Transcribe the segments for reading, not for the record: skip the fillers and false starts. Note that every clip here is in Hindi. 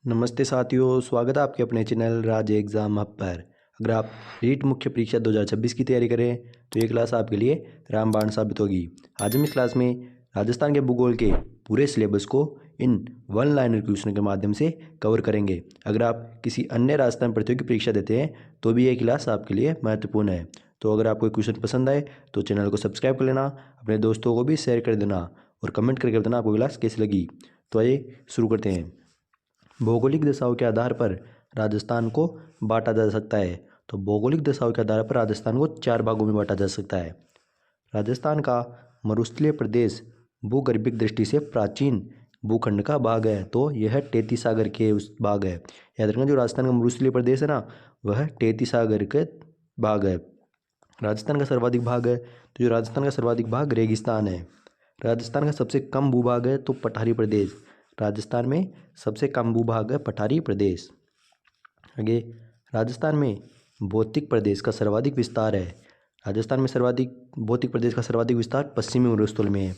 नमस्ते साथियों, स्वागत है आपके अपने चैनल राज एग्ज़ाम हब पर। अगर आप रीट मुख्य परीक्षा 2026 की तैयारी करें तो ये क्लास आपके लिए रामबाण साबित होगी। आज हम इस क्लास में राजस्थान के भूगोल के पूरे सिलेबस को इन वन लाइनर क्वेश्चन के माध्यम से कवर करेंगे। अगर आप किसी अन्य राजस्थान प्रतियोगी परीक्षा देते हैं तो भी ये क्लास आपके लिए महत्वपूर्ण है। तो अगर आपको क्वेश्चन पसंद आए तो चैनल को सब्सक्राइब कर लेना, अपने दोस्तों को भी शेयर कर देना और कमेंट करके बताना आपको क्लास कैसी लगी। तो आइए शुरू करते हैं। भौगोलिक दशाओं के आधार पर राजस्थान को बांटा जा सकता है। तो भौगोलिक दशाओं के आधार पर राजस्थान को 4 भागों में बांटा जा सकता है। राजस्थान का मरुस्थलीय प्रदेश भूगर्भिक दृष्टि से प्राचीन भूखंड का भाग है, तो यह टेती सागर के उस भाग है। याद रखना, जो राजस्थान का मरुस्थलीय प्रदेश है ना, वह टेती सागर के भाग है। राजस्थान का सर्वाधिक भाग है, तो जो राजस्थान का सर्वाधिक भाग रेगिस्तान है। राजस्थान का सबसे कम भूभाग है तो पठारी प्रदेश। राजस्थान में सबसे कम भूभाग है पठारी प्रदेश। आगे, राजस्थान में भौतिक प्रदेश का सर्वाधिक विस्तार है। राजस्थान में सर्वाधिक भौतिक प्रदेश का सर्वाधिक विस्तार पश्चिमी मरुस्थल में है।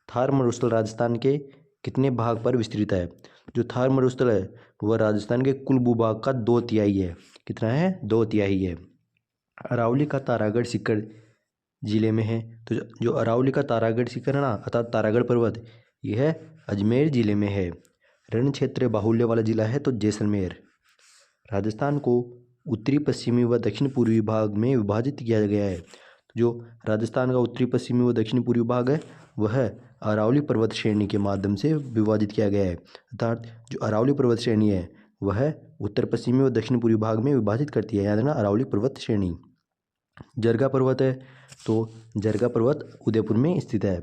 थार मरुस्थल राजस्थान के कितने भाग पर विस्तृत है? जो थार मरुस्थल है वह राजस्थान के कुल भूभाग का 2/3 है। कितना है? 2/3 है। अरावली का तारागढ़ सीकर जिले में है, तो जो अरावली का तारागढ़ शिखर है ना, अर्थात तारागढ़ पर्वत, यह अजमेर जिले में है। रण क्षेत्र बाहुल्य वाला जिला है तो जैसलमेर। राजस्थान को उत्तरी पश्चिमी व दक्षिण पूर्वी भाग में विभाजित किया गया है। तो जो राजस्थान का उत्तरी पश्चिमी व दक्षिण पूर्वी भाग है वह अरावली पर्वत श्रेणी के माध्यम से विभाजित किया गया है। अर्थात जो अरावली पर्वत श्रेणी है वह उत्तर पश्चिमी व दक्षिण पूर्वी भाग में विभाजित करती है। याद रखना, अरावली पर्वत श्रेणी। जरगा पर्वत है, तो जरगा पर्वत उदयपुर में स्थित है।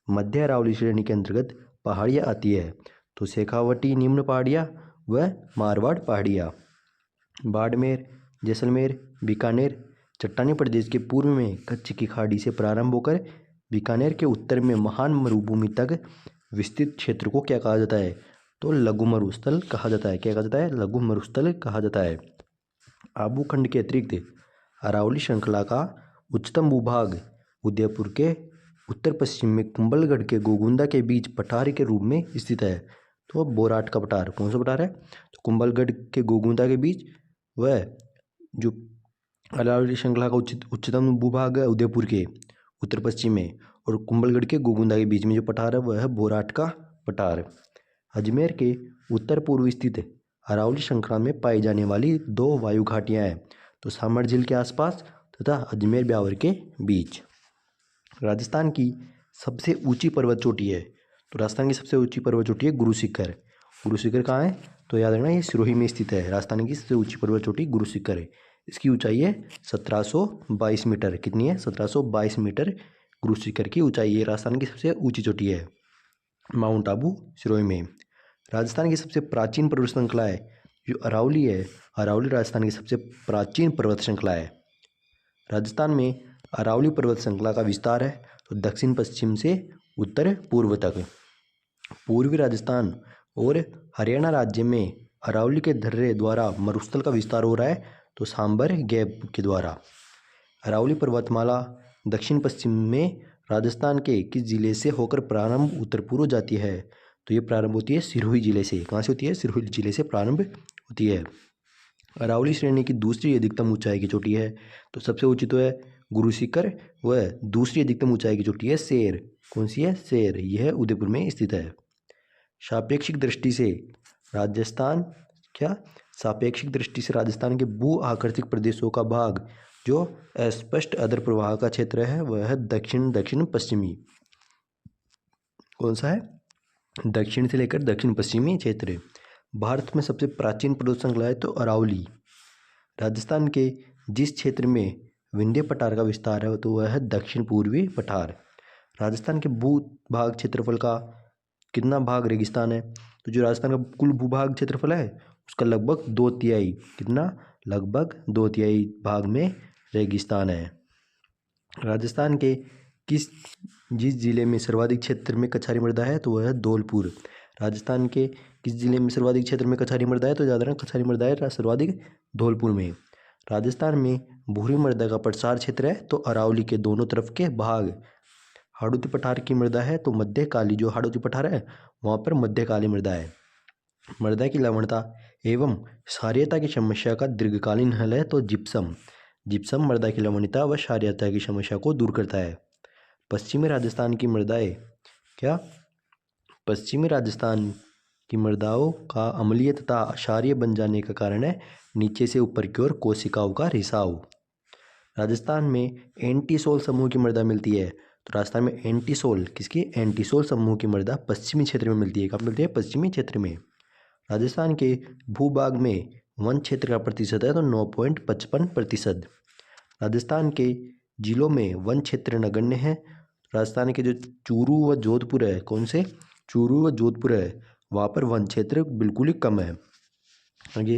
मध्य अरावली श्रेणी के अंतर्गत पहाड़ियाँ आती है, तो शेखावटी निम्न पहाड़ियाँ व मारवाड़ पहाड़ियाँ। बाड़मेर, जैसलमेर, बीकानेर चट्टानी प्रदेश के पूर्व में कच्छ की खाड़ी से प्रारंभ होकर बीकानेर के उत्तर में महान मरुभूमि तक विस्तृत क्षेत्र को क्या कहा जाता है? तो लघु मरुस्थल कहा जाता है। क्या कहा जाता है? लघु मरुस्थल कहा जाता है। आबू खंड के अतिरिक्त अरावली श्रृंखला का उच्चतम भूभाग उदयपुर के उत्तर पश्चिम में कुंभलगढ़ के गोगुंदा के बीच पठार के रूप में स्थित है। तो बोराट का पठार कौन सा पठार है? तो कुंभलगढ़ के गोगुंदा के बीच वह जो अरावली श्रृंखला का उच्चतम भूभाग है उदयपुर के उत्तर पश्चिम में, और कुंभलगढ़ के गोगुंदा के बीच में जो पठार है वह है बोराट का पठार। अजमेर के उत्तर पूर्व स्थित अरावली श्रृंखला में पाई जाने वाली 2 वायु घाटियाँ हैं, तो सामर झील के आसपास तथा अजमेर ब्यावर के बीच। राजस्थान की सबसे ऊंची पर्वत चोटी है, तो राजस्थान की सबसे ऊंची पर्वत चोटी है गुरु शिखर। गुरु शिखर कहाँ है? तो याद रखना, ये सिरोही में स्थित है। राजस्थान की सबसे ऊंची पर्वत चोटी गुरु शिखर है। इसकी ऊंचाई है 1722 मीटर। कितनी है? 1722 मीटर गुरु शिखर की ऊंचाई है। राजस्थान की सबसे ऊंची चोटी है माउंट आबू सिरोही में। राजस्थान की सबसे प्राचीन पर्वत श्रृंखला है जो अरावली है। अरावली राजस्थान की सबसे प्राचीन पर्वत श्रृंखला है। राजस्थान में अरावली पर्वत श्रृंखला का विस्तार है तो दक्षिण पश्चिम से उत्तर पूर्व तक। पूर्वी राजस्थान और हरियाणा राज्य में अरावली के धर्रे द्वारा मरुस्थल का विस्तार हो रहा है, तो सांबर गैप के द्वारा। अरावली पर्वतमाला दक्षिण पश्चिम में राजस्थान के किस जिले से होकर प्रारंभ उत्तर पूर्व जाती है? तो ये प्रारंभ होती है सिरोही जिले से। कहाँ से होती है? सिरोही जिले से प्रारंभ होती है। अरावली श्रेणी की दूसरी अधिकतम ऊंचाई की चोटी है, तो सबसे ऊंची तो है गुरु शिखर, वह दूसरी अधिकतम ऊंचाई की चोटी है शेर। कौन सी है? शेर। यह उदयपुर में स्थित है। सापेक्षिक दृष्टि से राजस्थान क्या सापेक्षिक दृष्टि से राजस्थान के भू आकृतिक प्रदेशों का भाग जो अस्पष्ट अधर प्रवाह का क्षेत्र है वह है दक्षिण दक्षिण पश्चिमी। कौन सा है? दक्षिण से लेकर दक्षिण पश्चिमी क्षेत्र। भारत में सबसे प्राचीन पर्वत श्रृंखला है तो अरावली। राजस्थान के जिस क्षेत्र में विंध्य पठार का विस्तार है तो वह है दक्षिण पूर्वी पठार। राजस्थान के भूभाग क्षेत्रफल का कितना भाग रेगिस्तान है? तो जो राजस्थान का कुल भूभाग क्षेत्रफल है उसका लगभग 2/3, कितना? लगभग 2/3 भाग में रेगिस्तान है। राजस्थान के जिस जिले में सर्वाधिक क्षेत्र में कछारी मृदा है तो वह है धौलपुर। राजस्थान के किस जिले में सर्वाधिक क्षेत्र में कछारी मृदा है? तो ज़्यादा कछारी मृदा है सर्वाधिक धौलपुर में। राजस्थान में भूरी मृदा का प्रसार क्षेत्र है तो अरावली के दोनों तरफ के भाग। हाड़ौती पठार की मृदा है तो मध्यकाली, जो हाड़ौती पठार है वहाँ पर मध्यकाली मृदा है। मृदा की लवणता एवं क्षारीयता की समस्या का दीर्घकालीन हल है तो जिप्सम। जिप्सम मृदा की लवणता व क्षारीयता की समस्या को दूर करता है। पश्चिमी राजस्थान की मृदाएं क्या पश्चिमी राजस्थान की मृदाओं का अम्लीय तथा क्षारीय बन जाने का कारण है नीचे से ऊपर की ओर कोशिकाओं का रिसाव। राजस्थान में एंटीसोल समूह की मृदा मिलती है तो राजस्थान में एंटीसोल समूह की मृदा पश्चिमी क्षेत्र में मिलती है। कहाँ मिलती है? पश्चिमी क्षेत्र में। राजस्थान के भूभाग में वन क्षेत्र का प्रतिशत है तो 9.55%। राजस्थान के जिलों में वन क्षेत्र नगण्य है। राजस्थान के जो चूरू व जोधपुर है, कौन से? चूरू व जोधपुर है, वहाँ पर वन क्षेत्र बिल्कुल ही कम है। आगे,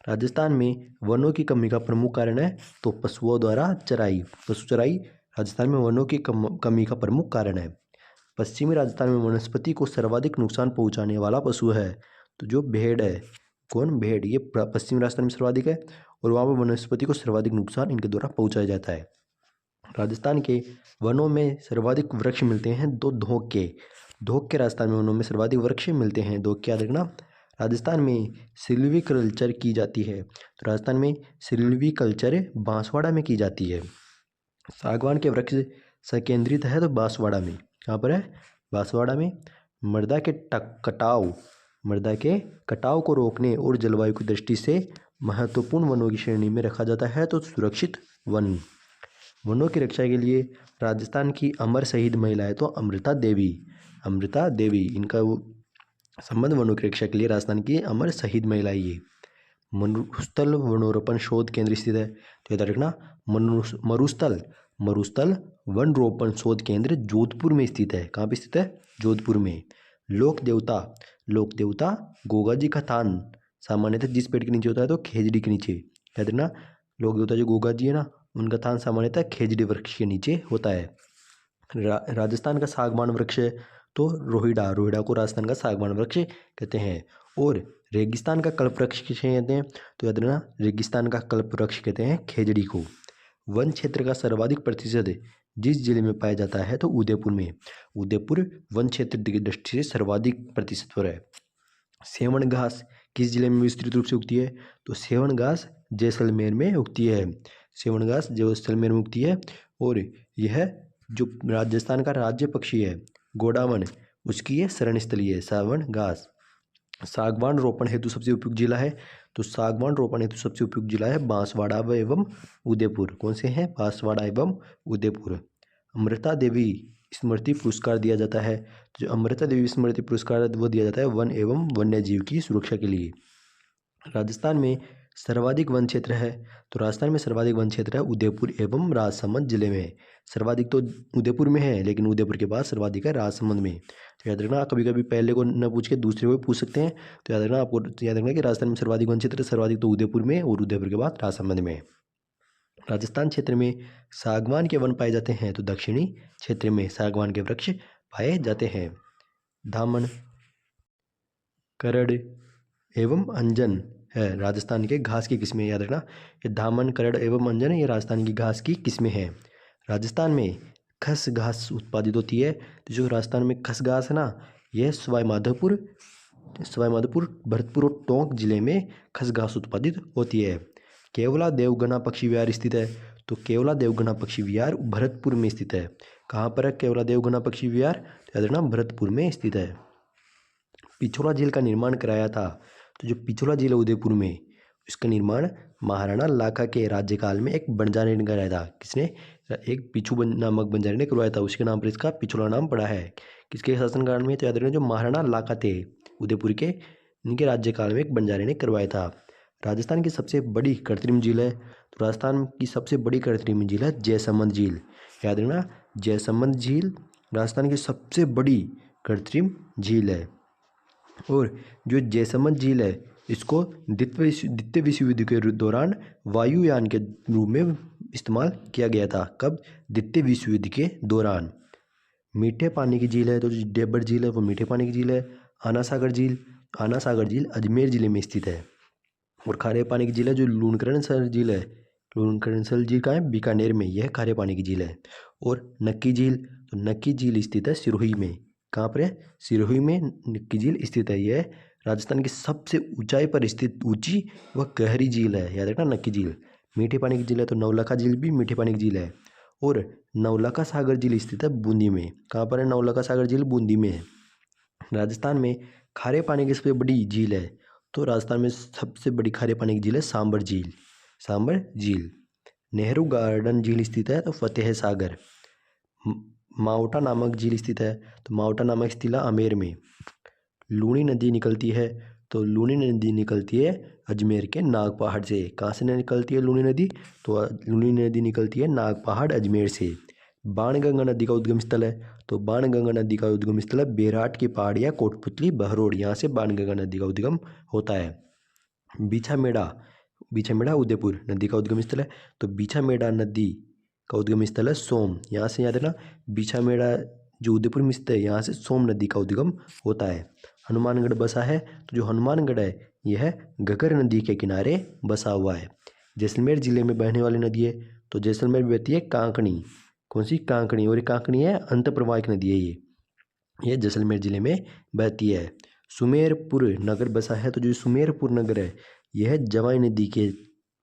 राजस्थान में वनों की कमी का प्रमुख कारण है तो पशुओं द्वारा चराई। पशु चराई राजस्थान में वनों की कमी का प्रमुख कारण है। पश्चिमी राजस्थान में वनस्पति को सर्वाधिक नुकसान पहुंचाने वाला पशु है तो जो भेड़ है। कौन? भेड़। ये पश्चिमी राजस्थान में सर्वाधिक है और वहाँ पर वनस्पति को सर्वाधिक नुकसान इनके द्वारा पहुंचाया जाता है। राजस्थान के वनों में सर्वाधिक वृक्ष मिलते हैं तो धोक के राजस्थान में वनों में सर्वाधिक वृक्ष मिलते हैं। धोक क्या देखना? राजस्थान में सिल्वीकल्चर की जाती है तो राजस्थान में सिल्वीकल्चर बांसवाड़ा में की जाती है। सागवान के वृक्ष संकेंद्रित है तो बांसवाड़ा में। कहाँ पर है? बांसवाड़ा में। मृदा के कटाव को रोकने और जलवायु की दृष्टि से महत्वपूर्ण वनों की श्रेणी में रखा जाता है तो सुरक्षित वन। वनों की रक्षा के लिए राजस्थान की अमर शहीद महिला है तो अमृता देवी। इनका वो संबंध वनों की रक्षा के लिए राजस्थान की अमर शहीद महिला है ये। मरुस्थल वनोरोपण शोध केंद्र स्थित है तो याद रखना, मरुस्थल वन रोपण शोध केंद्र जोधपुर में स्थित है। कहाँ पे स्थित है? जोधपुर में। लोक देवता गोगा जी का थान सामान्यतः जिस पेड़ के नीचे होता है तो खेजड़ी के नीचे। याद रखना, लोक देवता जो गोगा जी है ना, उनका थान सामान्यतः खेजड़ी वृक्ष के नीचे होता है। राजस्थान का सागवान वृक्ष तो रोहिड़ा को राजस्थान का सागवान वृक्ष कहते हैं। और रेगिस्तान का कल्प वृक्ष किसे कहते हैं? तो याद रखना, रेगिस्तान का कल्प वृक्ष कहते हैं खेजड़ी को। वन क्षेत्र का सर्वाधिक प्रतिशत जिस जिले में पाया जाता है तो उदयपुर वन क्षेत्र की दृष्टि से सर्वाधिक प्रतिशत पर है। सेवण घास किस जिले में विस्तृत रूप से उगती है? तो सेवण घास जैसलमेर में उगती है। सेवण घास जैसलमेर में उगती है। और यह जो राजस्थान का राज्य पक्षी है गोडावन, उसकी ये शरण स्थली है सेवण घास। सागवान रोपण हेतु सबसे उपयुक्त जिला है तो सागवान रोपण हेतु सबसे उपयुक्त जिला है बांसवाड़ा एवं उदयपुर। कौन से हैं? बांसवाड़ा एवं उदयपुर। अमृता देवी स्मृति पुरस्कार दिया जाता है तो जो अमृता देवी स्मृति पुरस्कार वो दिया जाता है वन एवं वन्य जीव की सुरक्षा के लिए। राजस्थान में सर्वाधिक वन क्षेत्र है तो राजस्थान में सर्वाधिक वन क्षेत्र है उदयपुर एवं राजसमंद जिले में। सर्वाधिक तो उदयपुर में है लेकिन उदयपुर के बाद सर्वाधिक है राजसमंद में। तो याद रखना, कभी कभी पहले को न पूछ के दूसरे को पूछ सकते हैं तो याद रखना, आपको याद रखना कि राजस्थान में सर्वाधिक वन क्षेत्र सर्वाधिक तो उदयपुर में और उदयपुर के बाद राजसमंद में। राजस्थान क्षेत्र में सागवान के वन पाए जाते हैं तो दक्षिणी क्षेत्र में सागवान के वृक्ष पाए जाते हैं। धामन, करड़ एवं अंजन है राजस्थान के घास की किस्में। याद रखना, ये धामन, करड़ एवं अंजन ये राजस्थान की घास की किस्में हैं। राजस्थान में खस घास उत्पादित होती है तो जो राजस्थान में खस घास है ना, यह सवाई माधोपुर, भरतपुर और टोंक जिले में खस घास उत्पादित होती है। केवला देवगना पक्षी विहार स्थित है तो केवला देवगना पक्षी विहार भरतपुर में स्थित है। कहाँ पर है केवला देवगना पक्षी विहार? तो याद रखना, भरतपुर में स्थित है। पिछोला झील का निर्माण कराया था तो जो पिछोला झील है उदयपुर में, इसका निर्माण महाराणा लाखा के राज्यकाल में एक बंजारे ने कराया था। किसने? एक पिछू नामक बंजारे ने करवाया था, उसके नाम पर इसका पिछोला नाम पड़ा है। किसके शासनकाल में? तो याद रखना, जो महाराणा लाखा थे उदयपुर के, इनके राज्यकाल में एक बंजारे ने करवाया था। राजस्थान की सबसे बड़ी कृत्रिम झील है तो राजस्थान की सबसे बड़ी कृत्रिम झील है जयसमंद झील। याद रखना, जयसमंद झील राजस्थान की सबसे बड़ी कृत्रिम झील है। और जो जयसमंद झील है इसको द्वितीय विश्व युद्ध के दौरान वायुयान के रूप में इस्तेमाल किया गया था। कब? द्वितीय विश्व युद्ध के दौरान। मीठे पानी की झील है तो जो डेबर झील है वो मीठे पानी की झील है। आना सागर झील अजमेर जिले में स्थित है। और खारे पानी की झील है जो लूणकरणसर झील है, लूणकरणसर झील का है बीकानेर में, यह खारे पानी की झील है। और नक्की झील, तो नक्की झील स्थित है सिरोही में। कहाँ पर है? सिरोही में नक्की झील स्थित है, यह राजस्थान की सबसे ऊंचाई पर स्थित ऊंची व गहरी झील है, याद रखना, नक्की झील। मीठे पानी की झील है तो नवलखा झील भी मीठे पानी की झील है। और नवलखा सागर झील स्थित है बूंदी में। कहाँ पर है नवलखा सागर झील? बूंदी में है। राजस्थान में खारे पानी की सबसे बड़ी झील है तो राजस्थान में सबसे बड़ी खारे पानी की झील है सांबर झील। सांबर झील। नेहरू गार्डन झील स्थित है तो फतेह सागर। मावटा नामक झील स्थित है तो मावटा नामक स्थित है आमेर में। लूनी नदी निकलती है तो लूनी नदी निकलती है अजमेर के नाग पहाड़ से। कहाँ से निकलती है लूनी नदी? तो लूनी नदी निकलती है नाग पहाड़ अजमेर से। बाणगंगा नदी का उद्गम स्थल है तो बाणगंगा नदी का उद्गम स्थल है बेराट की पहाड़ियाँ, कोटपुतली, बहरोड, यहाँ से बाणगंगा नदी का उद्गम होता है। बीछामेड़ा, बीछामेड़ा उदयपुर नदी का उद्गम स्थल है तो बीछामेड़ा नदी का उद्गम स्थल है सोम। यहाँ से याद रखना, बीछामेड़ा जो उदयपुर में स्थित है यहाँ से सोम नदी का उद्गम होता है। हनुमानगढ़ बसा है तो जो हनुमानगढ़ है यह घग्गर नदी के किनारे बसा हुआ है। जैसलमेर जिले में बहने वाली नदी है तो जैसलमेर में बहती है कांकणी। कौन सी? कांकणी। और ये कांकणी है अंतप्रवाहिक नदी है ये जैसलमेर जिले में बहती है। सुमेरपुर नगर बसा है तो जो सुमेरपुर नगर है यह जवाई नदी के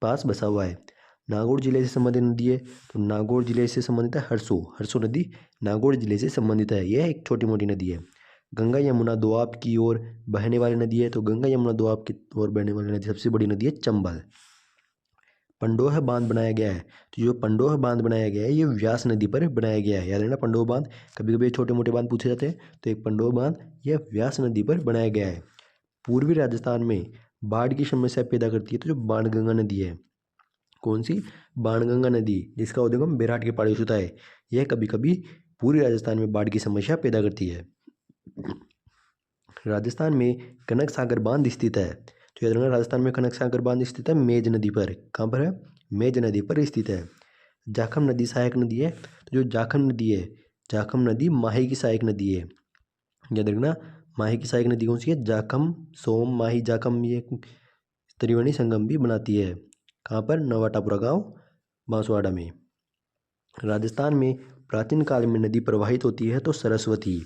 पास बसा हुआ है। नागौर जिले से संबंधित नदी है तो नागौर जिले से संबंधित है हरसो। हरसो नदी नागौर जिले से संबंधित है, यह एक छोटी मोटी नदी है। गंगा यमुना दोआब की ओर बहने वाली नदी है तो गंगा यमुना दोआब की ओर बहने वाली नदी सबसे बड़ी नदी है चंबल। पंडोह बांध बनाया गया है तो जो पंडोह बांध बनाया गया है ये व्यास नदी पर बनाया गया है। याद रखना पंडोह बांध, कभी कभी छोटे मोटे बांध पूछे जाते हैं तो एक पंडोह बांध यह व्यास नदी पर बनाया गया है। पूर्वी राजस्थान में बाढ़ की समस्या पैदा करती है तो जो बाणगंगा नदी है, कौन सी? बाणगंगा नदी, जिसका उद्गम बेराट के पहाड़ी से होता है, यह कभी कभी पूर्वी राजस्थान में बाढ़ की समस्या पैदा करती है। राजस्थान में कनक सागर बांध स्थित है तो याद रखना राजस्थान में कनक सागर बांध स्थित है मेज नदी पर। कहाँ पर है? मेज नदी पर स्थित है। जाखम नदी सहायक नदी है तो जो जाखम नदी है, जाखम नदी माही की सहायक नदी है। याद रखना माही की सहायक नदी कौन सी है? जाखम, सोम, माही, जाखम, ये त्रिवेणी संगम भी बनाती है। कहाँ पर? नवाटापुरा गांव, बांसवाड़ा में। राजस्थान में प्राचीन काल में नदी प्रवाहित होती है तो सरस्वती।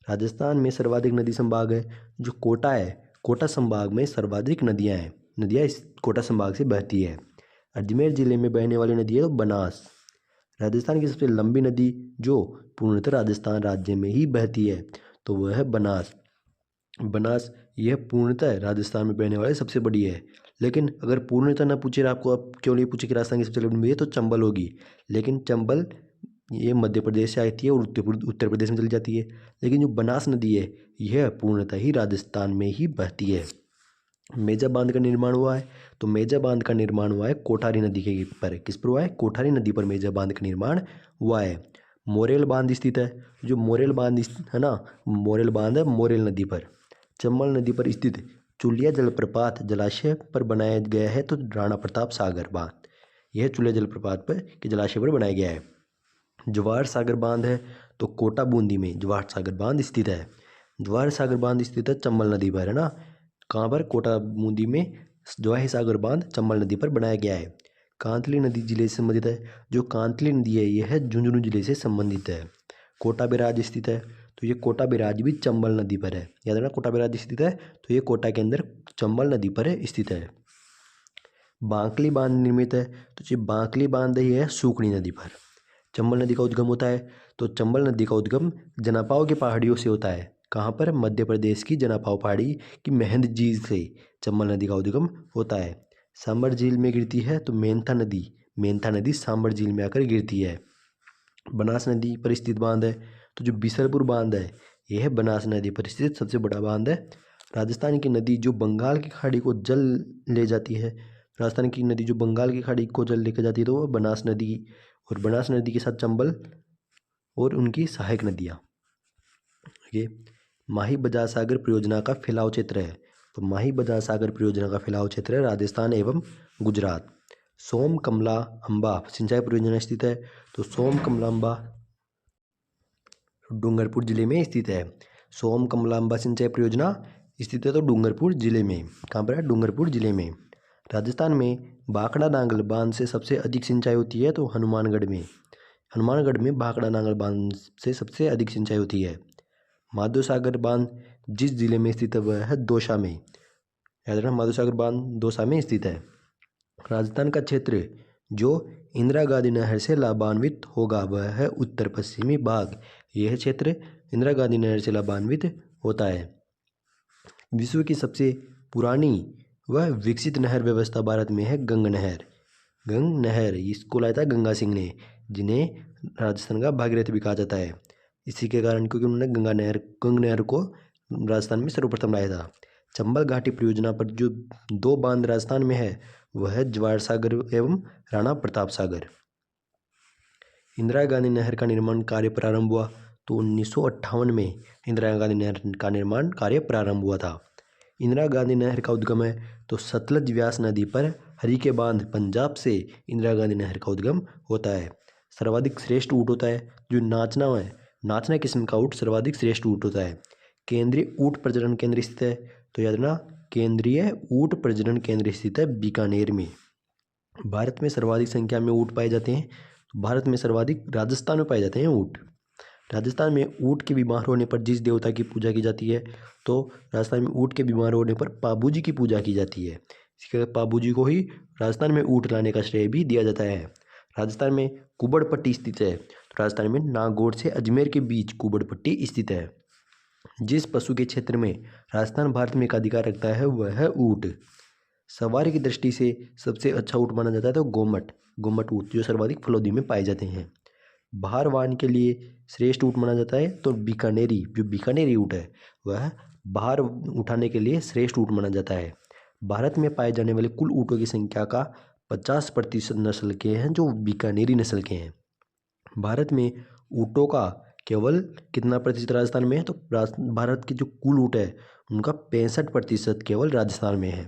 राजस्थान में सर्वाधिक नदी संभाग है जो कोटा है। कोटा संभाग में सर्वाधिक नदियां हैं, नदियां इस कोटा संभाग से बहती है। अजमेर जिले में बहने वाली नदी है तो बनास। राजस्थान की सबसे लंबी नदी जो पूर्णतः राजस्थान राज्य में ही बहती है तो वह है बनास। बनास यह पूर्णतः राजस्थान में बहने वाली सबसे बड़ी है। लेकिन अगर पूर्णतः ना पूछे आपको, आप क्यों नहीं पूछे कि राजस्थान की सबसे लंबी है, तो चंबल होगी। लेकिन चंबल ये मध्य प्रदेश से आती है और उत्तर प्रदेश में चली जाती है। लेकिन जो बनास नदी है यह पूर्णतः ही राजस्थान में ही बहती है। मेजा बांध का निर्माण हुआ है तो मेजा बांध का निर्माण हुआ है कोठारी नदी के पर। किस पर हुआ है? कोठारी नदी पर मेजा बांध का निर्माण हुआ है। मोरेल बांध स्थित है, जो मोरेल बांध है ना, मोरेल बांध है मोरेल नदी पर। चंबल नदी पर स्थित चुलिया जलप्रपात जलाशय पर बनाया गया है तो राणा प्रताप सागर बांध, यह चुलिया जलप्रपात पर के जलाशय पर बनाया गया है। जवाहर सागर बांध है तो कोटा बूंदी में जवाहर सागर बांध स्थित है। जवाहर सागर बांध स्थित है चंबल नदी पर, है ना। कहाँ पर? कोटा बूंदी में जवाहर सागर बांध चंबल नदी पर बनाया गया है। कांतली नदी जिले से संबंधित है, जो कांतली नदी है यह झुंझुनू जिले से संबंधित है। कोटा बैराज स्थित है तो ये कोटा बैराज भी चंबल नदी पर है। याद रखना कोटा बैराज स्थित है तो ये कोटा के अंदर चंबल नदी पर स्थित है। बांकली बांध निर्मित है तो ये बांकली बांध ही है सूखड़ी नदी पर। चंबल नदी का उद्गम होता है तो चंबल नदी का उद्गम जनापाव की पहाड़ियों से होता है। कहाँ पर? मध्य प्रदेश की जनापाव पहाड़ी की मेहंद झील से चंबल नदी का उद्गम होता है। सांबर झील में गिरती है तो मेंथा नदी सांबर झील में आकर गिरती है। बनास नदी पर स्थित बांध है तो जो बिसलपुर बांध है यह बनास नदी पर स्थित सबसे बड़ा बांध है। राजस्थान की नदी जो बंगाल की खाड़ी को जल ले जाती है, राजस्थान की नदी जो बंगाल की खाड़ी को जल लेकर जाती है तो वह बनास नदी, और बनास नदी के साथ चंबल और उनकी सहायक नदियाँ। ये माही बजाज सागर परियोजना का फैलाव क्षेत्र है तो माही बजाज सागर परियोजना का फैलाव क्षेत्र है राजस्थान एवं गुजरात। सोम कमला अंबा सिंचाई परियोजना स्थित है तो सोम कमला अंबा डूंगरपुर जिले में स्थित है। सोम कमला अंबा सिंचाई परियोजना स्थित है तो डूंगरपुर जिले में। कहाँ पर है? डूंगरपुर जिले में। राजस्थान में भाखड़ा नांगल बांध से सबसे अधिक सिंचाई होती है तो हनुमानगढ़ में। हनुमानगढ़ में भाखड़ा नांगल बांध से सबसे अधिक सिंचाई होती है। माधव सागर बांध जिस जिले में स्थित है वह है दौसा में। याद रखना, माधवसागर बांध दौसा में स्थित है। राजस्थान का क्षेत्र जो इंदिरा गांधी नहर से लाभान्वित होगा वह है उत्तर पश्चिमी भाग। यह क्षेत्र इंदिरा गांधी नहर से लाभान्वित होता है। विश्व की सबसे पुरानी व विकसित नहर व्यवस्था भारत में है गंगा नहर। गंग नहर इसको लाया था गंगा सिंह ने, जिन्हें राजस्थान का भागीरथ भी कहा जाता है। इसी के कारण, क्योंकि उन्होंने गंग नहर को राजस्थान में सर्वप्रथम लाया था। चंबल घाटी परियोजना पर जो 2 बांध राजस्थान में है वह है जवाहर सागर एवं राणा प्रताप सागर। इंदिरा गांधी नहर का निर्माण कार्य प्रारंभ हुआ तो 1958 में इंदिरा गांधी नहर का निर्माण कार्य प्रारंभ हुआ था। इंदिरा गांधी नहर का उद्गम है तो सतलज व्यास नदी पर हरिके बांध पंजाब से इंदिरा गांधी नहर का उद्गम होता है। सर्वाधिक श्रेष्ठ ऊँट होता है जो नाचना किस्म का ऊँट सर्वाधिक श्रेष्ठ ऊँट होता है। केंद्रीय ऊँट प्रजनन केंद्र स्थित है तो याद रखना, केंद्रीय ऊँट प्रजनन केंद्र स्थित है बीकानेर में। भारत में सर्वाधिक संख्या में ऊँट पाए जाते हैं तो भारत में सर्वाधिक राजस्थान में पाए जाते हैं ऊँट। राजस्थान में ऊँट के बीमार होने पर जिस देवता की पूजा की जाती है तो राजस्थान में ऊँट के बीमार होने पर पाबू जी की पूजा की जाती है। इसके पाबू जी को ही राजस्थान में ऊँट लाने का श्रेय भी दिया जाता है। राजस्थान में कुबड़पट्टी स्थित है तो राजस्थान में नागौर से अजमेर के बीच कुबड़पट्टी स्थित है। जिस पशु के क्षेत्र में राजस्थान भारत में एकाधिकार रखता है वह है ऊँट। सवारी की दृष्टि से सबसे अच्छा ऊँट माना जाता है तो गोमट ऊँट जो सर्वाधिक फलोदी में पाए जाते हैं। भार वाहन के लिए श्रेष्ठ ऊँट माना जाता है तो बीकानेरी ऊँट है वह भार उठाने के लिए श्रेष्ठ ऊँट माना जाता है। भारत में पाए जाने वाले कुल ऊँटों की संख्या का 50% नस्ल के हैं जो बीकानेरी नस्ल के हैं। भारत में ऊँटों का केवल कितना प्रतिशत राजस्थान में है तो भारत की जो कुल ऊँट है उनका 65% केवल राजस्थान में है।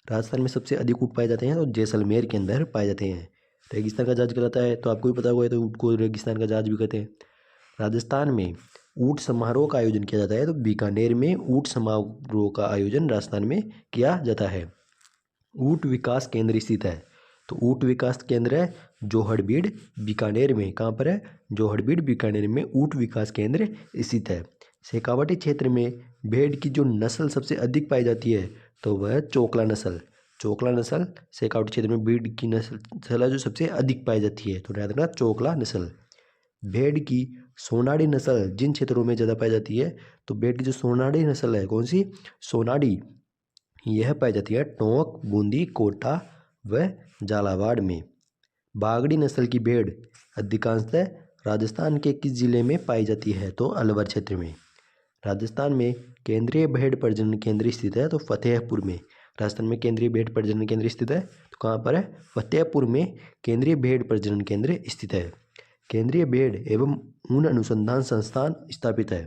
राजस्थान में सबसे अधिक ऊँट पाए जाते हैं तो जैसलमेर के अंदर पाए जाते हैं। रेगिस्तान का जहाज कहलाता है तो आपको भी पता हुआ है तो ऊँट को रेगिस्तान का जहाज भी कहते हैं। राजस्थान में ऊँट समारोह का आयोजन किया जाता है तो बीकानेर में ऊँट समारोह का आयोजन राजस्थान में किया जाता है। ऊँट विकास केंद्र स्थित है तो ऊँट विकास केंद्र है जोहड़बीड़ बीकानेर में। कहाँ पर है? जोहड़बीड़ बीकानेर में ऊँट विकास केंद्र स्थित है। शेखावाटी क्षेत्र में भेड़ की जो नस्ल सबसे अधिक पाई जाती है तो वह है चोकला नस्ल। शेखावाटी क्षेत्र में भेड़ की नस्ल है जो सबसे अधिक पाई जाती है तो याद रखना चोकला नस्ल। भेड़ की सोनाड़ी नस्ल जिन क्षेत्रों में ज़्यादा पाई जाती है तो भेड़ की जो सोनाड़ी नस्ल है, कौन सी? सोनाड़ी, यह पाई जाती है टोंक, बूंदी, कोटा व झालावाड़ में। बागड़ी नस्ल की भेड़ अधिकांशतः राजस्थान के किस जिले में पाई जाती है तो अलवर क्षेत्र में। राजस्थान में केंद्रीय भेड़ प्रजनन केंद्र स्थित है तो फतेहपुर में। राजस्थान में केंद्रीय भेड़ प्रजनन केंद्र स्थित है तो कहाँ पर है? फतेहपुर में केंद्रीय भेड़ प्रजनन केंद्र स्थित है। केंद्रीय भेड़ एवं ऊन अनुसंधान संस्थान स्थापित है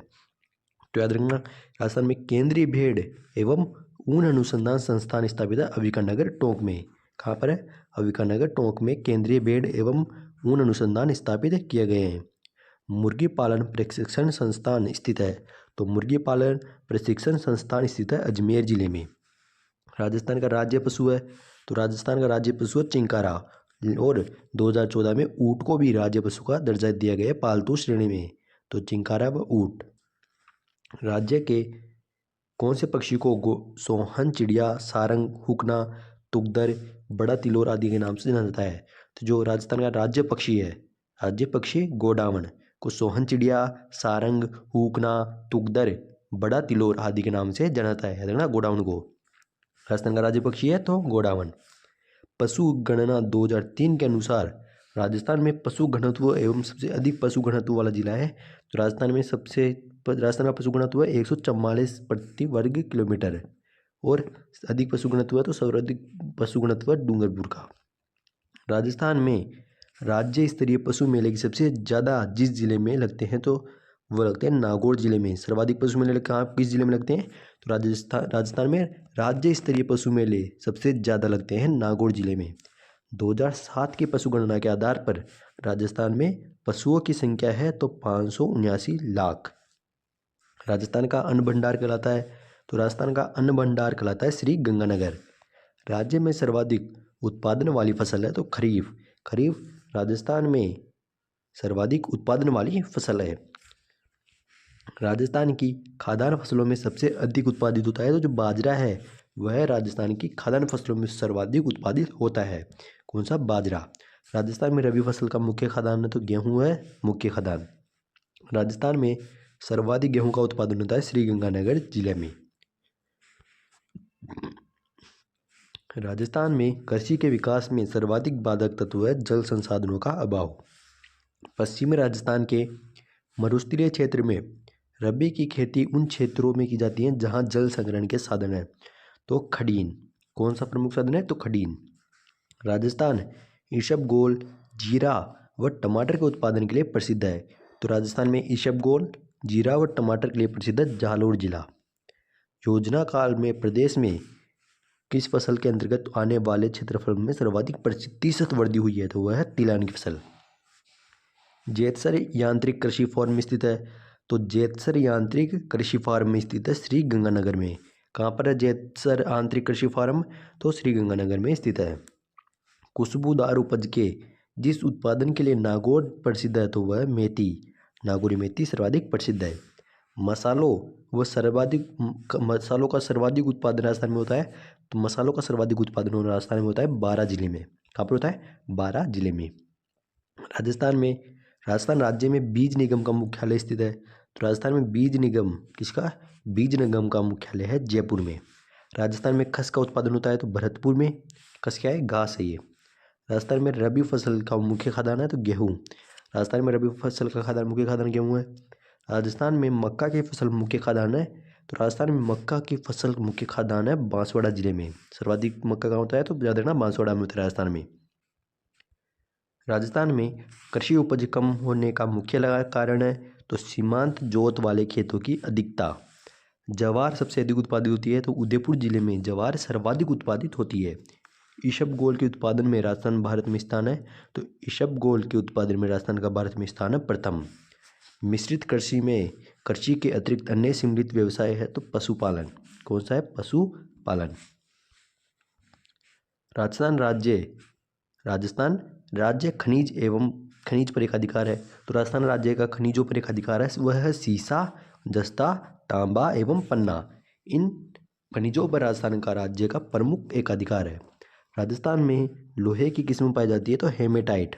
तो याद रखना, राजस्थान में केंद्रीय भेड़ एवं ऊन अनुसंधान संस्थान स्थापित है अविकानगर टोंक में। कहाँ पर है? अविकानगर टोंक में केंद्रीय भेड़ एवं ऊन अनुसंधान स्थापित किए गए हैं। मुर्गी पालन प्रशिक्षण संस्थान स्थित है तो मुर्गी पालन प्रशिक्षण संस्थान स्थित है अजमेर जिले में। राजस्थान का राज्य पशु है तो राजस्थान का राज्य पशु है चिंकारा और 2014 में ऊँट को भी राज्य पशु का दर्जा दिया गया है पालतू श्रेणी में तो चिंकारा व ऊँट। राज्य के कौन से पक्षी को सोहन, चिड़िया, सारंग, हुकना, तुगदर, बड़ा तिलोर आदि के नाम से जाना जाता है? तो जो राजस्थान का राज्य पक्षी गोडावण को सोहन चिड़िया, सारंग, हुकना, तुगदर, बड़ा तिलोर आदि के नाम से जाना जाता है ना। गोडावण को राजस्थान का राज्य पक्षी है तो गोडावण। पशु गणना 2003 के अनुसार राजस्थान में पशु घनत्व एवं सबसे अधिक पशु घनत्व वाला जिला है तो राजस्थान का पशु घनत्व है 144 प्रति वर्ग किलोमीटर और अधिक पशु घनत्व है तो सर्वाधिक पशु घनत्व है डूंगरपुर का। राजस्थान में राज्य स्तरीय पशु मेले की सबसे ज़्यादा जिस जिले में लगते हैं तो वो लगते हैं नागौर जिले में। सर्वाधिक पशु मेले कहाँ किस जिले में लगते हैं तो राजस्थान में राज्य स्तरीय पशु मेले सबसे ज़्यादा लगते हैं नागौर जिले में। 2007 की पशु गणना के आधार पर राजस्थान में पशुओं की संख्या है तो 579 लाख। राजस्थान का अन्न भंडार कहलाता है तो राजस्थान का अन्न भंडार कहलाता है श्री गंगानगर। राज्य में सर्वाधिक उत्पादन वाली फसल है तो खरीफ राजस्थान में सर्वाधिक उत्पादन वाली फसल है। राजस्थान की खाद्यान्न फसलों में सबसे अधिक उत्पादित होता है तो जो बाजरा है वह राजस्थान की खाद्यान्न फसलों में सर्वाधिक उत्पादित होता है। कौन सा? बाजरा। राजस्थान में रबी फसल का मुख्य खाद्यान्न तो गेहूं है, मुख्य खाद्यान्न। राजस्थान में सर्वाधिक गेहूं का उत्पादन होता है श्रीगंगानगर जिले में। राजस्थान में कृषि के विकास में सर्वाधिक बाधक तत्व है जल संसाधनों का अभाव। पश्चिमी राजस्थान के मरुस्थलीय क्षेत्र में रबी की खेती उन क्षेत्रों में की जाती है जहां जल संग्रहण के साधन है तो खडीन। कौन सा प्रमुख साधन है? तो खडीन। राजस्थान ईसबगोल, जीरा व टमाटर के उत्पादन के लिए प्रसिद्ध है तो राजस्थान में ईसबगोल, जीरा व टमाटर के लिए प्रसिद्ध है जालोर जिला। योजना काल में प्रदेश में किस फसल के अंतर्गत आने वाले क्षेत्रफल में सर्वाधिक प्रतिशत वृद्धि हुई है तो वह है तिलहन की फसल। जेतसर यांत्रिक कृषि फार्म में स्थित है तो जेतसर यांत्रिक कृषि फार्म में स्थित है श्रीगंगानगर में। कहाँ पर है जेतसर यांत्रिक कृषि फार्म? तो श्रीगंगानगर में स्थित है। खुशबूदार उपज के जिस उत्पादन के लिए नागौर प्रसिद्ध है तो वह मेथी, नागौरी मेथी सर्वाधिक प्रसिद्ध है। मसालों का सर्वाधिक उत्पादन राजस्थान में होता है तो मसालों का सर्वाधिक उत्पादन राजस्थान में होता है 12 जिले में। कहाँ पर होता है? 12 जिले में। राजस्थान राज्य में बीज निगम का मुख्यालय स्थित है तो राजस्थान में बीज निगम किसका? बीज निगम का मुख्यालय है जयपुर में। राजस्थान में खस का उत्पादन होता है तो भरतपुर में। खस क्या है? घास है ये। राजस्थान में रबी फसल का मुख्य खाद्यान्न है तो गेहूँ। राजस्थान में रबी फसल का खाद्यान्न मुख्य खाद्यान्न गेहूँ है। राजस्थान में मक्का की फसल मुख्य खाद्यान्न है तो राजस्थान में मक्का की फसल मुख्य खाद्यान्न है बांसवाड़ा जिले में। सर्वाधिक मक्का का होता है तो याद रखना बांसवाड़ा में होता है राजस्थान में। राजस्थान में कृषि उपज कम होने का मुख्य कारण है तो सीमांत जोत वाले खेतों की अधिकता। ज्वार सबसे अधिक उत्पादित होती है तो उदयपुर जिले में ज्वार सर्वाधिक उत्पादित होती है। ईसबगोल के उत्पादन में राजस्थान भारत में स्थान है तो ईसबगोल के उत्पादन में राजस्थान का भारत में स्थान है प्रथम। मिश्रित कृषि में कृषि के अतिरिक्त अन्य सम्मिलित व्यवसाय है तो पशुपालन। कौन सा है? पशुपालन। राजस्थान राज्य खनिज एवं खनिज पर एक अधिकार है तो राजस्थान राज्य का खनिजों पर एक अधिकार है वह है सीसा, जस्ता, तांबा एवं पन्ना। इन खनिजों पर राजस्थान का राज्य का प्रमुख एक अधिकार है। राजस्थान में लोहे की किस्म पाई जाती है तो हेमेटाइट।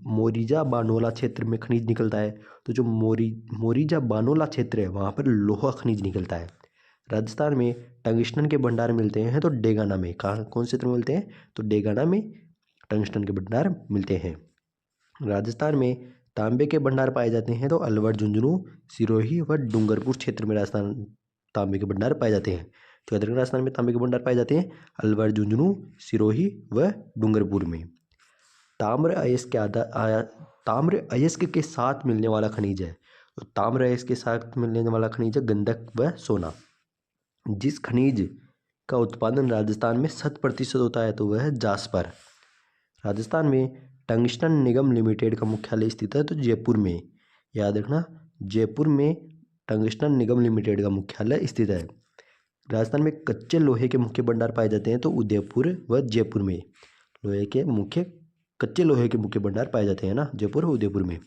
मोरीजा बानोला क्षेत्र में खनिज निकलता है तो जो मोरीजा बानोला क्षेत्र है वहाँ पर लोहा खनिज निकलता है। राजस्थान में टंगस्टन के भंडार मिलते हैं तो डेगाना में। कहाँ कौन से क्षेत्र में मिलते हैं? तो डेगाना में टंगस्टन के भंडार मिलते हैं। राजस्थान में तांबे के भंडार पाए जाते हैं तो अलवर, झुंझुनू, सिरोही व डूंगरपुर क्षेत्र में राजस्थान तांबे के भंडार पाए जाते हैं। तो राजस्थान में तांबे के भंडार पाए जाते हैं अलवर, झुंझुनू, सिरोही व डूंगरपुर में। ताम्र अयस्क के साथ मिलने वाला खनिज है तो ताम्र अयस्क के साथ मिलने वाला खनिज है गंधक व सोना। जिस खनिज का उत्पादन राजस्थान में 100% होता है तो वह है जास्पर। राजस्थान में टंगस्टन निगम लिमिटेड का मुख्यालय स्थित है तो जयपुर में। याद रखना जयपुर में टंगस्टन निगम लिमिटेड का मुख्यालय स्थित है। राजस्थान में कच्चे लोहे के मुख्य भंडार पाए जाते हैं तो उदयपुर व जयपुर में। कच्चे लोहे के मुख्य भंडार पाए जाते हैं ना, जयपुर व उदयपुर में।